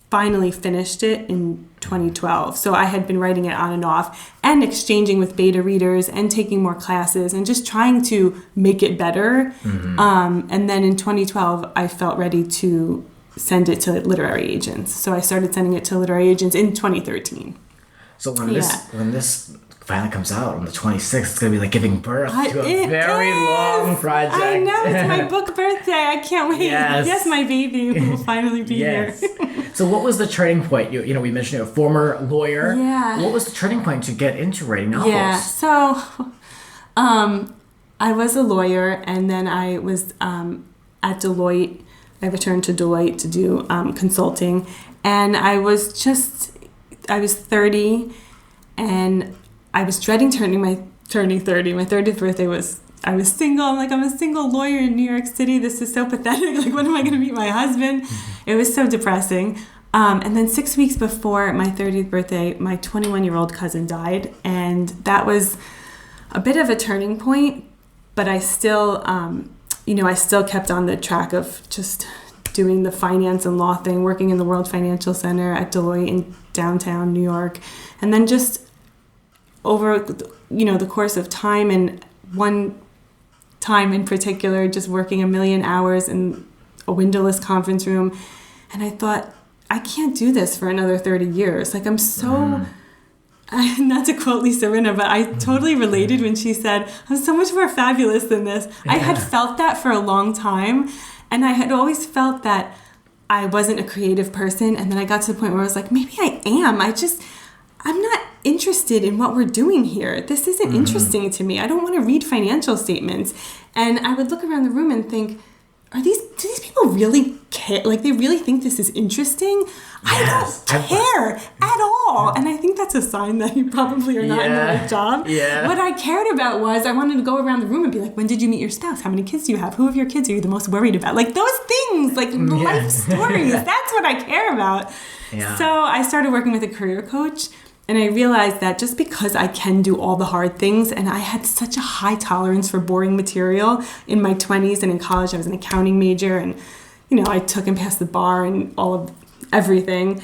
[SPEAKER 3] finally finished it in 2012. So I had been writing it on and off and exchanging with beta readers and taking more classes and just trying to make it better. And then in 2012, I felt ready to send it to literary agents. So I started sending it to literary agents in 2013.
[SPEAKER 2] So when this finally comes out on the 26th, it's going to be like giving birth to a very long project.
[SPEAKER 3] I know, it's my book birthday. I can't wait. Yes, my baby will finally be here.
[SPEAKER 2] So what was the turning point? We mentioned you're a former lawyer.
[SPEAKER 3] Yeah.
[SPEAKER 2] What was the turning point to get into writing novels?
[SPEAKER 3] Yeah, so I was a lawyer, and then I was at Deloitte. I returned to Deloitte to do consulting, and I was 30, and I was dreading turning 30. My 30th birthday I was single. I'm a single lawyer in New York City. This is so pathetic. Like, when am I going to meet my husband? It was so depressing. And then 6 weeks before my 30th birthday, my 21-year-old cousin died. And that was a bit of a turning point. But I still, I still kept on the track of just doing the finance and law thing, working in the World Financial Center at Deloitte in downtown New York. And then just over, the course of time, and one time in particular, just working a million hours in a windowless conference room. And I thought, I can't do this for another 30 years. Like, I'm so, not to quote Lisa Rinna, but I totally related when she said, I'm so much more fabulous than this. I had felt that for a long time. And I had always felt that I wasn't a creative person. And then I got to the point where I was like, maybe I am. I'm not interested in what we're doing here. This isn't interesting to me. I don't want to read financial statements. And I would look around the room and think, do these people really care? Like, they really think this is interesting? Yes, I don't care at all. And I think that's a sign that you probably are not in the right job. Yeah. What I cared about was I wanted to go around the room and be like, when did you meet your spouse? How many kids do you have? Who of your kids are you the most worried about? Like, those things, like life stories. That's what I care about. Yeah. So I started working with a career coach. And I realized that just because I can do all the hard things, and I had such a high tolerance for boring material in my 20s, and in college I was an accounting major, and I took and passed the bar and all of everything.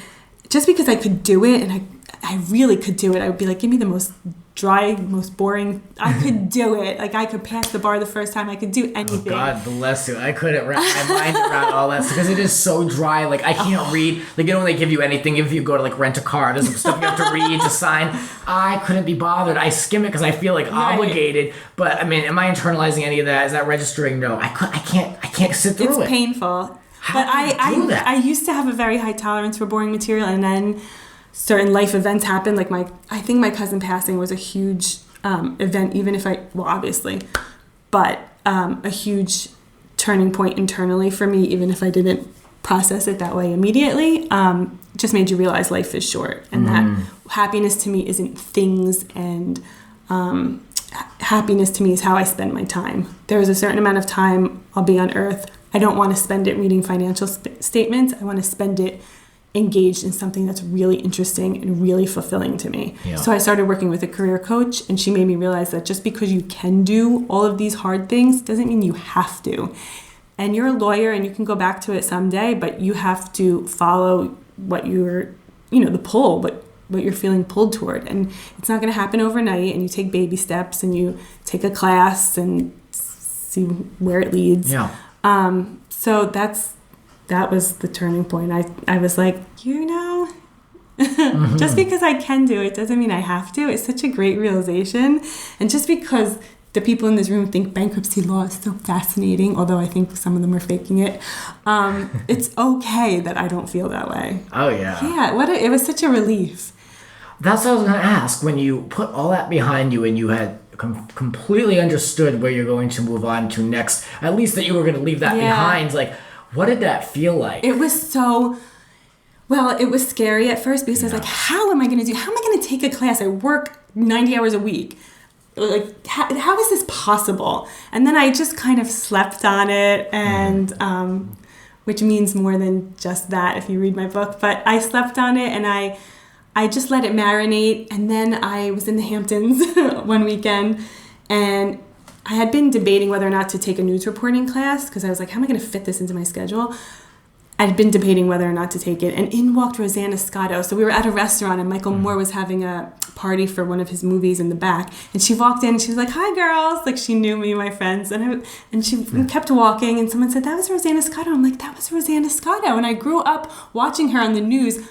[SPEAKER 3] Just because I could do it, and I really could do it, I would be like, give me the most dry, most boring. I could do it. Like, I could pass the bar the first time. I could do anything. Oh, God bless you.
[SPEAKER 2] I couldn't wrap my mind around all that because it is so dry. Like, I can't read. Like, when they give you anything, if you go to, like, rent a car, there's stuff you have to read, to sign. I couldn't be bothered. I skim it because I feel, like, obligated. But, I mean, am I internalizing any of that? Is that registering? No. I can't sit through it.
[SPEAKER 3] It's painful. But I used to have a very high tolerance for boring material, and then certain life events happened. Like, I think my cousin passing was a huge event, even if obviously, but a huge turning point internally for me, even if I didn't process it that way immediately. Just made you realize life is short, and that happiness to me isn't things, and happiness to me is how I spend my time. There is a certain amount of time I'll be on earth. I don't want to spend it reading financial statements. I want to spend it engaged in something that's really interesting and really fulfilling to me. Yeah. So I started working with a career coach, and she made me realize that just because you can do all of these hard things doesn't mean you have to. And you're a lawyer, and you can go back to it someday, but you have to follow what you're, the pull, what you're feeling pulled toward. And it's not going to happen overnight, and you take baby steps, and you take a class and see where it leads. Yeah. So that was the turning point. I was like, just because I can do it doesn't mean I have to. It's such a great realization. And just because the people in this room think bankruptcy law is so fascinating, although I think some of them are faking it, it's okay that I don't feel that way.
[SPEAKER 2] Oh, yeah.
[SPEAKER 3] Yeah, it was such a relief.
[SPEAKER 2] That's what I was going to ask. When you put all that behind you and you had completely understood where you're going to move on to next, at least that you were going to leave that behind, like, what did that feel like?
[SPEAKER 3] It was it was scary at first because I was like, how am I going to take a class? I work 90 hours a week. Like, how is this possible? And then I just kind of slept on it, and which means more than just that if you read my book. But I slept on it, and I just let it marinate. And then I was in the Hamptons one weekend, and I had been debating whether or not to take a news reporting class because I was like, how am I going to fit this into my schedule? I'd been debating whether or not to take it, and in walked Rosanna Scotto. So we were at a restaurant, and Michael Moore was having a party for one of his movies in the back, and she walked in, and she was like, hi, girls. Like, she knew me and my friends, and she kept walking, and someone said, that was Rosanna Scotto. I'm like, that was Rosanna Scotto, and I grew up watching her on the news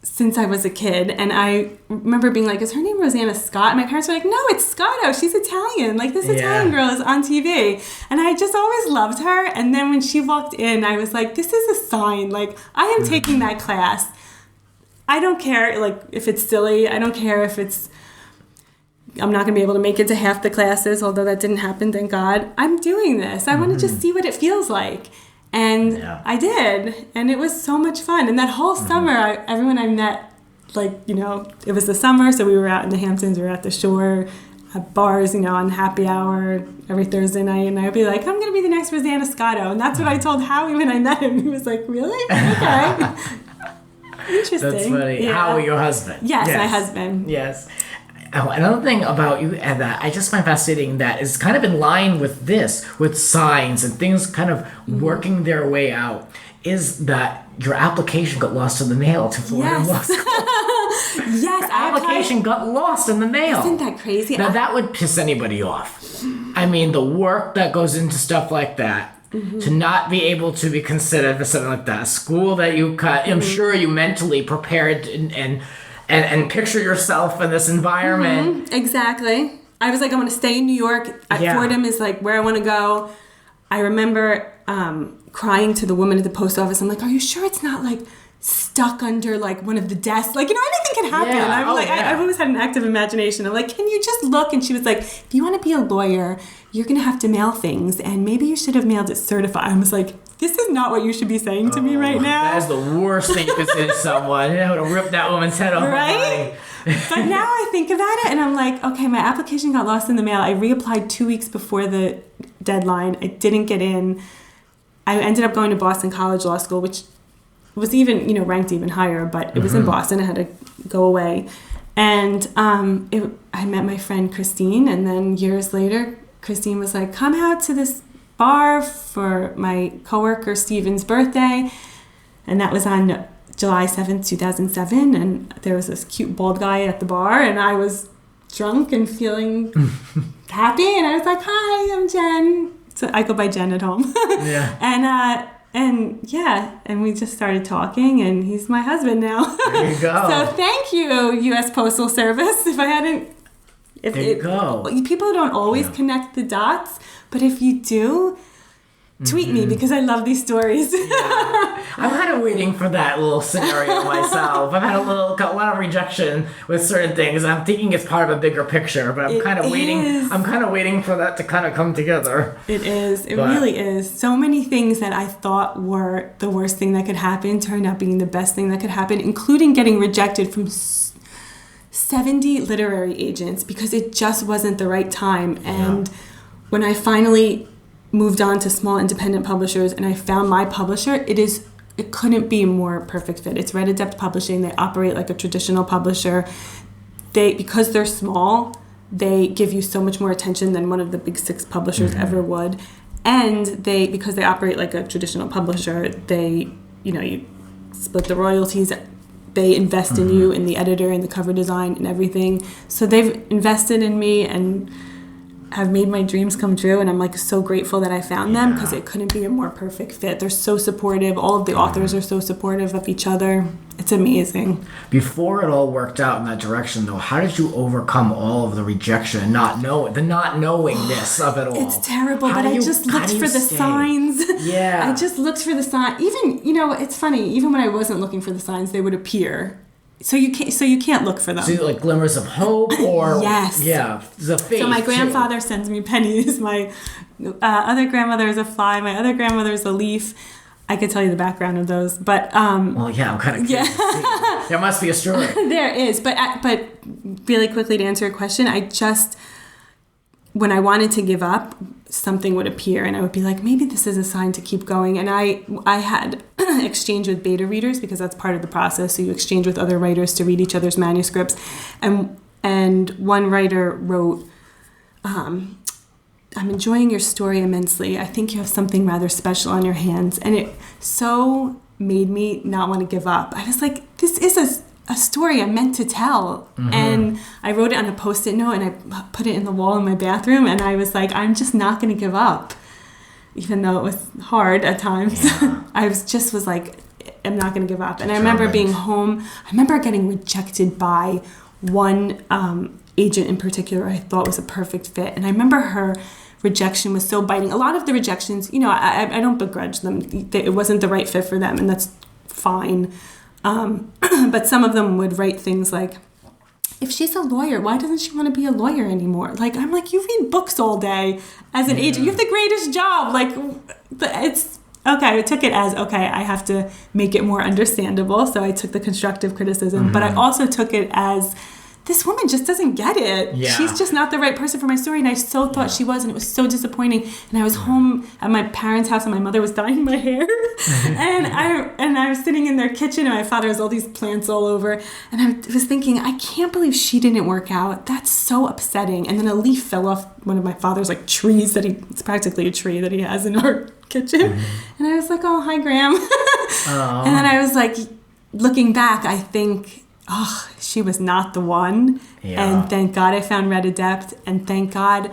[SPEAKER 3] since I was a kid, and I remember being like, is her name Rosanna Scott? And my parents were like, no, it's Scotto. She's Italian. Like, this Italian girl is on TV. And I just always loved her. And then when she walked in, I was like, this is a sign. Like, I am taking that class. I don't care, like, if it's silly. I don't care if I'm not going to be able to make it to half the classes, although that didn't happen, thank God. I'm doing this. I want to just see what it feels like. And I did, and it was so much fun. And that whole summer, everyone I met, like, it was the summer, so we were out in the Hamptons, we were at the shore, at bars, on happy hour every Thursday night, and I would be like, I'm going to be the next Rosanna Scotto. And that's what I told Howie when I met him. He was like, really? Okay. Interesting.
[SPEAKER 2] That's funny. Yeah. Howie, your husband.
[SPEAKER 3] Yes, my husband.
[SPEAKER 2] Yes. Oh, another thing about you and that I just find fascinating that is kind of in line with this, with signs and things kind of working their way out, is that your application got lost in the mail to Florida Law School.
[SPEAKER 3] Yes,
[SPEAKER 2] application got lost in the mail.
[SPEAKER 3] Isn't that crazy?
[SPEAKER 2] Now that would piss anybody off. I mean, the work that goes into stuff like that. to not be able to be considered for something like that. A school that you cut, I'm sure you mentally prepared and picture yourself in this environment.
[SPEAKER 3] Exactly. I was like, I want to stay in New York. Fordham is like where I want to go. I remember crying to the woman at the post office. I'm like, are you sure it's not like stuck under like one of the desks? Like, anything can happen.
[SPEAKER 2] Yeah.
[SPEAKER 3] I've always had an active imagination. I'm like, can you just look? And she was like, if you want to be a lawyer, you're going to have to mail things. And maybe you should have mailed it certified. I was like, this is not what you should be saying to me right now.
[SPEAKER 2] That is the worst thing you could say to someone. You know, to rip that woman's head off.
[SPEAKER 3] Right? But now I think about it and I'm like, okay, my application got lost in the mail. I reapplied 2 weeks before the deadline. I didn't get in. I ended up going to Boston College Law School, which was even, ranked even higher, but it was in Boston. I had to go away. And I met my friend Christine, and then years later, Christine was like, come out to this bar for my coworker Steven's birthday. And that was on July 7th, 2007. And there was this cute bald guy at the bar, and I was drunk and feeling happy. And I was like, hi, I'm Jen. So I go by Jen at home.
[SPEAKER 2] Yeah.
[SPEAKER 3] And we just started talking, and he's my husband now.
[SPEAKER 2] There you go.
[SPEAKER 3] So thank you, U.S. Postal Service. If I hadn't...
[SPEAKER 2] There you go.
[SPEAKER 3] People don't always connect the dots, but if you do, tweet me because I love these stories.
[SPEAKER 2] Yeah. I'm kind of waiting for that little scenario myself. I've had a lot of rejection with certain things. I'm thinking it's part of a bigger picture, but I'm kind of waiting. I'm kind of waiting for that to kind of come together.
[SPEAKER 3] It is. It really is. So many things that I thought were the worst thing that could happen turned out being the best thing that could happen, including getting rejected from 70 literary agents because it just wasn't the right time. And when I finally moved on to small independent publishers and I found my publisher, it couldn't be a more perfect fit. It's Red Adept Publishing. They operate like a traditional publisher. Because they're small, they give you so much more attention than one of the big 6 publishers ever would. And because they operate like a traditional publisher, you split the royalties. They invest in you, in the editor, in the cover design, and everything. So they've invested in me and have made my dreams come true, and I'm like so grateful that I found them because it couldn't be a more perfect fit. They're so supportive. All of the authors are so supportive of each other. It's amazing.
[SPEAKER 2] Before it all worked out in that direction, though, how did you overcome all of the rejection and not knowingness of it all?
[SPEAKER 3] It's terrible, but I just looked for the signs.
[SPEAKER 2] Yeah.
[SPEAKER 3] I just looked for the signs. Even, it's funny, even when I wasn't looking for the signs, they would appear. So you can't look for them.
[SPEAKER 2] So like glimmers of hope or
[SPEAKER 3] yes.
[SPEAKER 2] Yeah, the faith.
[SPEAKER 3] So my grandfather sends me pennies. My other grandmother is a fly. My other grandmother is a leaf. I could tell you the background of those, but
[SPEAKER 2] well, yeah, I'm kind of curious. Yeah. There must be a story.
[SPEAKER 3] There is, but really quickly to answer your question, when I wanted to give up, something would appear and I would be like, maybe this is a sign to keep going. And I had exchange with beta readers because that's part of the process. So you exchange with other writers to read each other's manuscripts. And one writer wrote, I'm enjoying your story immensely. I think you have something rather special on your hands. And it so made me not want to give up. I was like, this is a story I'm meant to tell. And I wrote it on a Post-it note and I put it in the wall in my bathroom. And I was like, I'm just not going to give up. Even though it was hard at times. Yeah. I was like, I'm not going to give up. And I remember being home. I remember getting rejected by one agent in particular I thought was a perfect fit. And I remember her rejection was so biting. A lot of the rejections, I don't begrudge them. It wasn't the right fit for them, and that's fine. But some of them would write things like, if she's a lawyer, why doesn't she want to be a lawyer anymore? Like, I'm like, you read books all day as an agent. You have the greatest job. Like, it's okay. I took it as, okay, I have to make it more understandable. So I took the constructive criticism, but I also took it as, this woman just doesn't get it. Yeah. She's just not the right person for my story. And I so thought she was, and it was so disappointing. And I was home at my parents' house, and my mother was dyeing my hair. and I was sitting in their kitchen, and my father has all these plants all over. And I was thinking, I can't believe she didn't work out. That's so upsetting. And then a leaf fell off one of my father's trees it's practically a tree that he has in our kitchen. And I was like, oh, hi, Graham. And then I was like, looking back, I think, she was not the one. Yeah. And thank God I found Red Adept. And thank God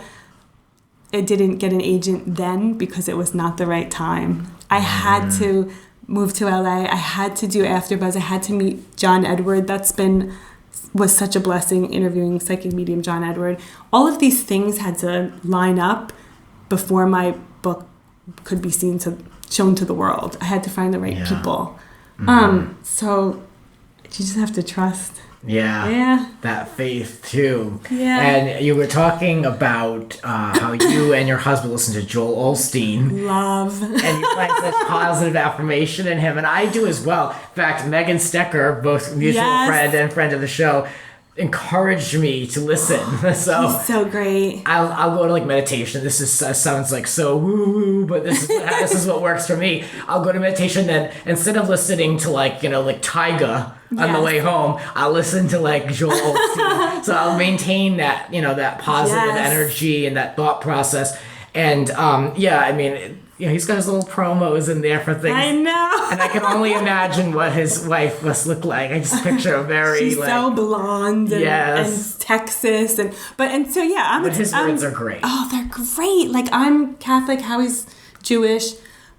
[SPEAKER 3] didn't get an agent then because it was not the right time. I had to move to LA. I had to do AfterBuzz. I had to meet John Edward. Was such a blessing, interviewing psychic medium John Edward. All of these things had to line up before my book could be shown to the world. I had to find the right people. So you just have to trust.
[SPEAKER 2] Yeah. That faith too.
[SPEAKER 3] Yeah.
[SPEAKER 2] And you were talking about how you and your husband listen to Joel Osteen.
[SPEAKER 3] Love.
[SPEAKER 2] And you find such positive affirmation in him. And I do as well. In fact, Megan Stecker, both mutual friend and friend of the show, encouraged me to listen. So
[SPEAKER 3] he's so great.
[SPEAKER 2] I'll go to like meditation. This is sounds like so woo, but this is what works for me. I'll go to meditation, then instead of listening to like Tyga on the way home, I'll listen to like Joel Osteen. So I'll maintain that that positive energy and that thought process. And I mean, he's got his little promos in there for things.
[SPEAKER 3] I know.
[SPEAKER 2] And I can only imagine what his wife must look like. I just picture a very
[SPEAKER 3] she's so blonde and Texas but his words are great. Oh, they're great. Like, I'm Catholic, Howie's Jewish,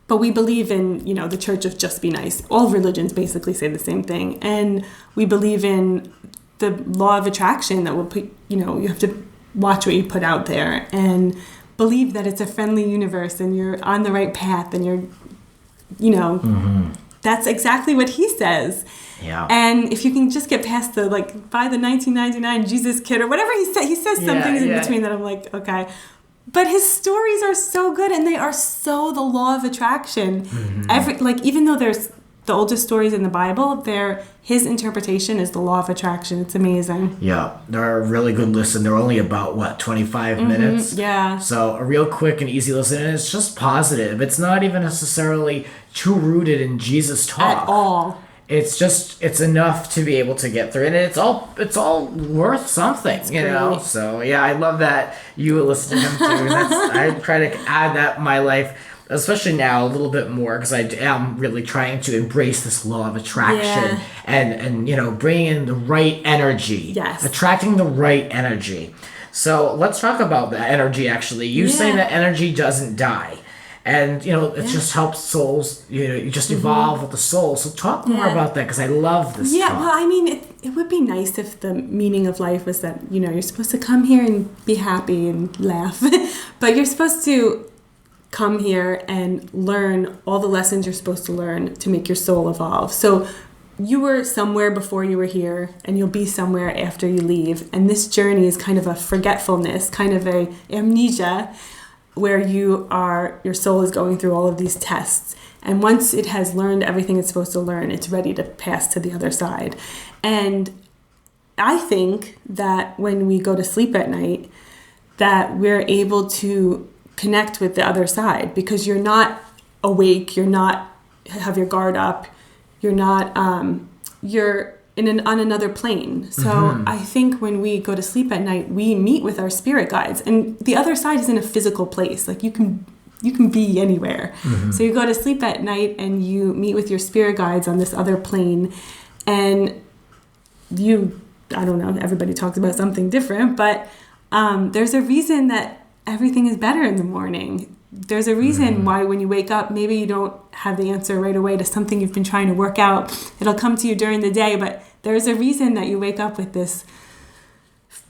[SPEAKER 3] but we believe in, the Church of Just Be Nice. All religions basically say the same thing. And we believe in the law of attraction that will put, you have to watch what you put out there and believe that it's a friendly universe and you're on the right path and you're, that's exactly what he says. Yeah. And if you can just get past the, buy the 1999 Jesus kit or whatever he says some things in between that I'm like, okay. But his stories are so good and they are so the law of attraction. Even though there's the oldest stories in the Bible, his interpretation is the law of attraction. It's amazing.
[SPEAKER 2] Yeah, they're a really good listen. They're only about 25 minutes. Yeah. So a real quick and easy listen, and it's just positive. It's not even necessarily too rooted in Jesus talk
[SPEAKER 3] at all.
[SPEAKER 2] It's enough to be able to get through, and it's all worth something, So I love that you listen to him too. I try to add that in my life, especially now a little bit more, because I am really trying to embrace this law of attraction and bringing in the right energy, attracting the right energy. So let's talk about that energy. Actually, you say that energy doesn't die. And, it just helps souls, you just evolve with the soul. So talk more about that, because I love this talk.
[SPEAKER 3] Well, I mean, it would be nice if the meaning of life was that, you're supposed to come here and be happy and laugh. But you're supposed to come here and learn all the lessons you're supposed to learn to make your soul evolve. So you were somewhere before you were here, and you'll be somewhere after you leave. And this journey is kind of a forgetfulness, kind of a amnesia, where your soul is going through all of these tests. And once it has learned everything it's supposed to learn, it's ready to pass to the other side. And I think that when we go to sleep at night, that we're able to connect with the other side, because you're not awake, you're not have your guard up, you're not you're on another plane. So I think when we go to sleep at night, we meet with our spirit guides, and the other side is in a physical place. Like, you can be anywhere. So you go to sleep at night and you meet with your spirit guides on this other plane, and I don't know, everybody talks about something different, but there's a reason that everything is better in the morning. There's a reason why when you wake up, maybe you don't have the answer right away to something you've been trying to work out. It'll come to you during the day, but there's a reason that you wake up with this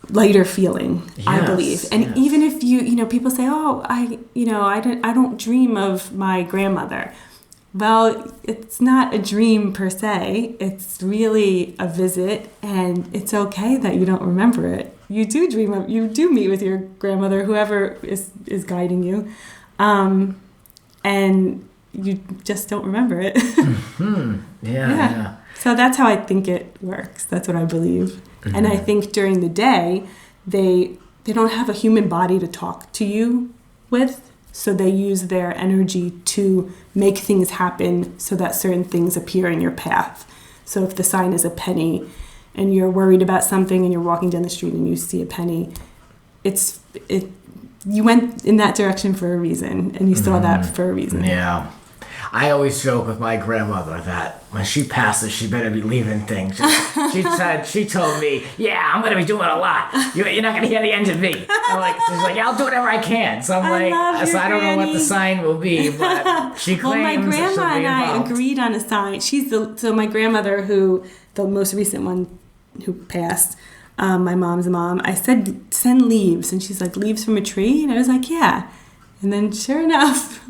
[SPEAKER 3] lighter feeling, I believe. And even if people say, I don't dream of my grandmother. Well, it's not a dream per se. It's really a visit, and it's okay that you don't remember it. You do meet with your grandmother, whoever is guiding you. And you just don't remember it. Yeah. So that's how I think it works. That's what I believe. And I think during the day, they don't have a human body to talk to you with, so they use their energy to make things happen so that certain things appear in your path. So if the sign is a penny and you're worried about something and you're walking down the street and you see a penny, you went in that direction for a reason, and you saw that for a reason.
[SPEAKER 2] Yeah. I always joke with my grandmother that when she passes, she better be leaving things. She told me, yeah, I'm going to be doing a lot. You're not going to hear the end of me. She's like, yeah, I'll do whatever I can. So I'm I don't know what the sign will be, but she claims.
[SPEAKER 3] Well, my grandma and I agreed on a sign. So my grandmother, the most recent one who passed, my mom's mom, I said, send leaves. And she's like, leaves from a tree? And I was like, yeah. And then sure enough,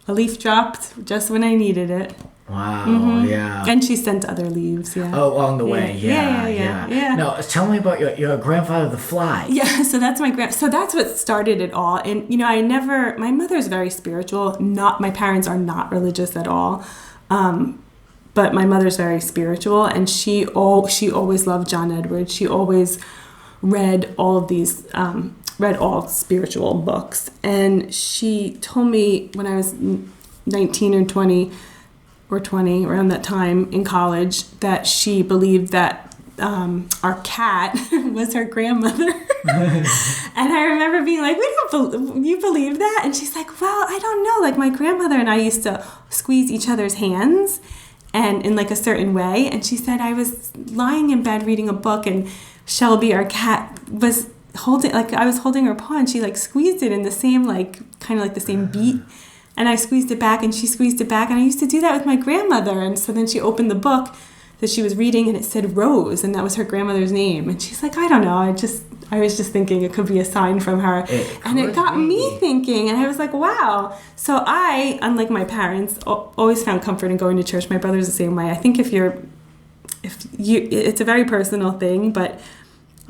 [SPEAKER 3] a leaf dropped just when I needed it.
[SPEAKER 2] Wow, yeah.
[SPEAKER 3] And she sent other leaves, yeah.
[SPEAKER 2] Oh, along the way, yeah. No, tell me about your grandfather, the fly.
[SPEAKER 3] Yeah, so that's so that's what started it all. And, my mother's very spiritual. My parents are not religious at all. But my mother's very spiritual, and she always loved John Edwards. She always read all of these, read all spiritual books. And she told me when I was 19 or 20, around that time in college, that she believed that our cat was her grandmother. And I remember being like, you believe that? And she's like, well, I don't know. Like, my grandmother and I used to squeeze each other's hands and in like a certain way. And she said, I was lying in bed reading a book, and Shelby, our cat, was I was holding her paw, and she like squeezed it in the same, kind of like the same beat. And I squeezed it back, and she squeezed it back. And I used to do that with my grandmother. And so then she opened the book that she was reading, and it said Rose, and that was her grandmother's name. And she's like, I don't know. I was just thinking it could be a sign from her. And it got me thinking, and I was like, wow. So I, unlike my parents, always found comfort in going to church. My brother's the same way. I think if you, it's a very personal thing, but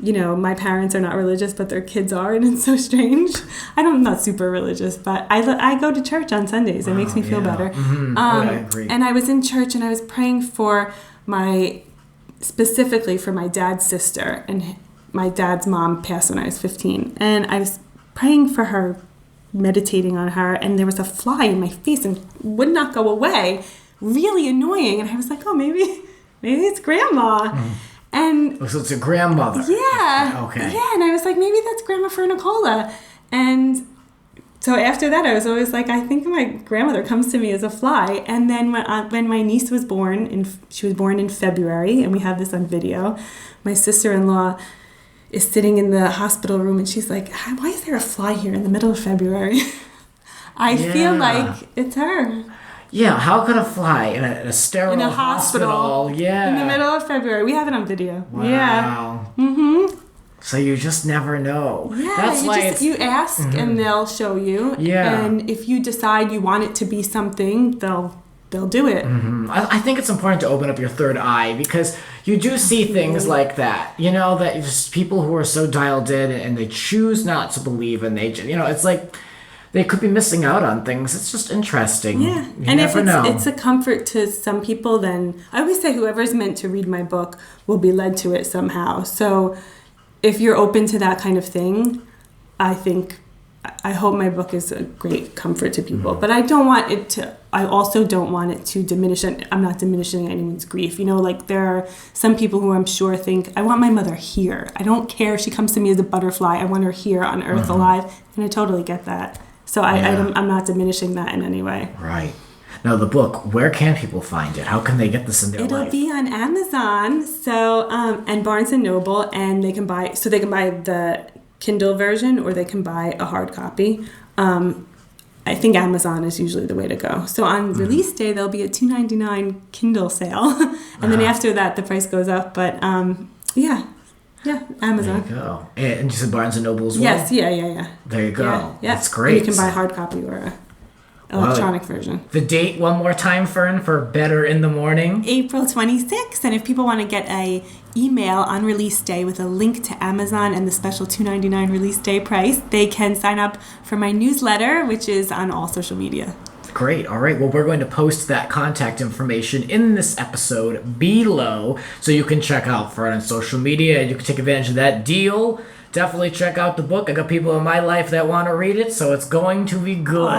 [SPEAKER 3] my parents are not religious, but their kids are, and it's so strange. I'm not super religious, but I go to church on Sundays. It makes me feel better.
[SPEAKER 2] Mm-hmm. I agree.
[SPEAKER 3] And I was in church, and I was praying specifically for my dad's sister, and my dad's mom passed when I was 15. And I was praying for her, meditating on her, and there was a fly in my face and would not go away. Really annoying. And I was like, oh, maybe it's grandma. Mm. And
[SPEAKER 2] so it's a grandmother.
[SPEAKER 3] Yeah.
[SPEAKER 2] Okay.
[SPEAKER 3] Yeah, and I was like, maybe that's Grandma Fernicola. And so after that, I was always like, I think my grandmother comes to me as a fly. And then when my niece was born, she was born in February, and we have this on video, my sister-in-law is sitting in the hospital room, and she's like, why is there a fly here in the middle of February? I feel like it's her.
[SPEAKER 2] Yeah, how could a fly in a sterile
[SPEAKER 3] in a hospital in the middle of February? We have it on video.
[SPEAKER 2] Wow.
[SPEAKER 3] Yeah. Mm-hmm.
[SPEAKER 2] So you just never know.
[SPEAKER 3] Yeah, that's you ask, mm-hmm. and they'll show you.
[SPEAKER 2] Yeah.
[SPEAKER 3] And if you decide you want it to be something, they'll do it.
[SPEAKER 2] Mm-hmm. I think it's important to open up your third eye, because you do see things like that. That just people who are so dialed in and they choose not to believe, and it's like they could be missing out on things. It's just interesting.
[SPEAKER 3] Yeah. And if it's a comfort to some people, then I always say whoever's meant to read my book will be led to it somehow. So if you're open to that kind of thing, I hope my book is a great comfort to people. Mm-hmm. But I also don't want it to diminish, and I'm not diminishing anyone's grief. There are some people who I'm sure think, I want my mother here. I don't care if she comes to me as a butterfly. I want her here on Earth, mm-hmm. alive. And I totally get that. So I'm not diminishing that in any way.
[SPEAKER 2] Right. Now, the book, where can people find it? How can they get this in their life?
[SPEAKER 3] It'll be on Amazon, and Barnes & Noble, and they can buy the Kindle version, or they can buy a hard copy. I think Amazon is usually the way to go. So on release day, there'll be a $2.99 Kindle sale. And then after that, the price goes up. But yeah, Amazon.
[SPEAKER 2] There you go. And you said Barnes & Noble as well?
[SPEAKER 3] Yes, yeah.
[SPEAKER 2] There you go.
[SPEAKER 3] Yeah.
[SPEAKER 2] That's great.
[SPEAKER 3] And you can buy a hard copy or an electronic version.
[SPEAKER 2] The date one more time, Fern, for Better in the Morning?
[SPEAKER 3] April 26th. And if people want to get a email on release day with a link to Amazon and the special $2.99 release day price, they can sign up for my newsletter, which is on all social media.
[SPEAKER 2] Great. All right. Well, we're going to post that contact information in this episode below, so you can check out Fern on social media and you can take advantage of that deal. Definitely check out the book. I got people in my life that want to read it, so it's going to be good.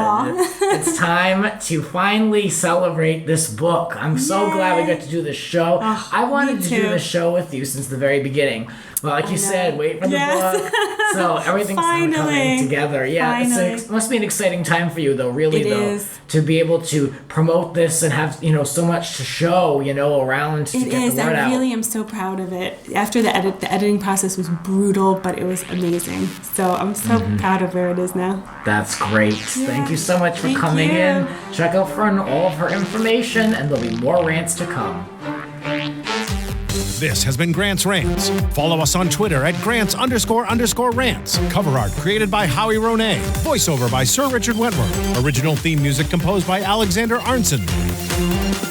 [SPEAKER 2] It's time to finally celebrate this book. I'm so glad we got to do this show. I wanted to do this show with you since the very beginning. Well, like you said, wait for the book. So everything's coming together. Yeah, it must be an exciting time for you, though, really, to be able to promote this and have, so much to show, around to get the word out.
[SPEAKER 3] I really am so proud of it. After the editing process was brutal, but it was amazing. So I'm so proud of where it is now.
[SPEAKER 2] That's great. Yeah. Thank you so much for coming in. Check out Fern, all of her information, and there'll be more rants to come.
[SPEAKER 1] This has been Grant's Rants. Follow us on Twitter at Grants__Rants. Cover art created by Howie Ronay. Voiceover by Sir Richard Wentworth. Original theme music composed by Alexander Arnson.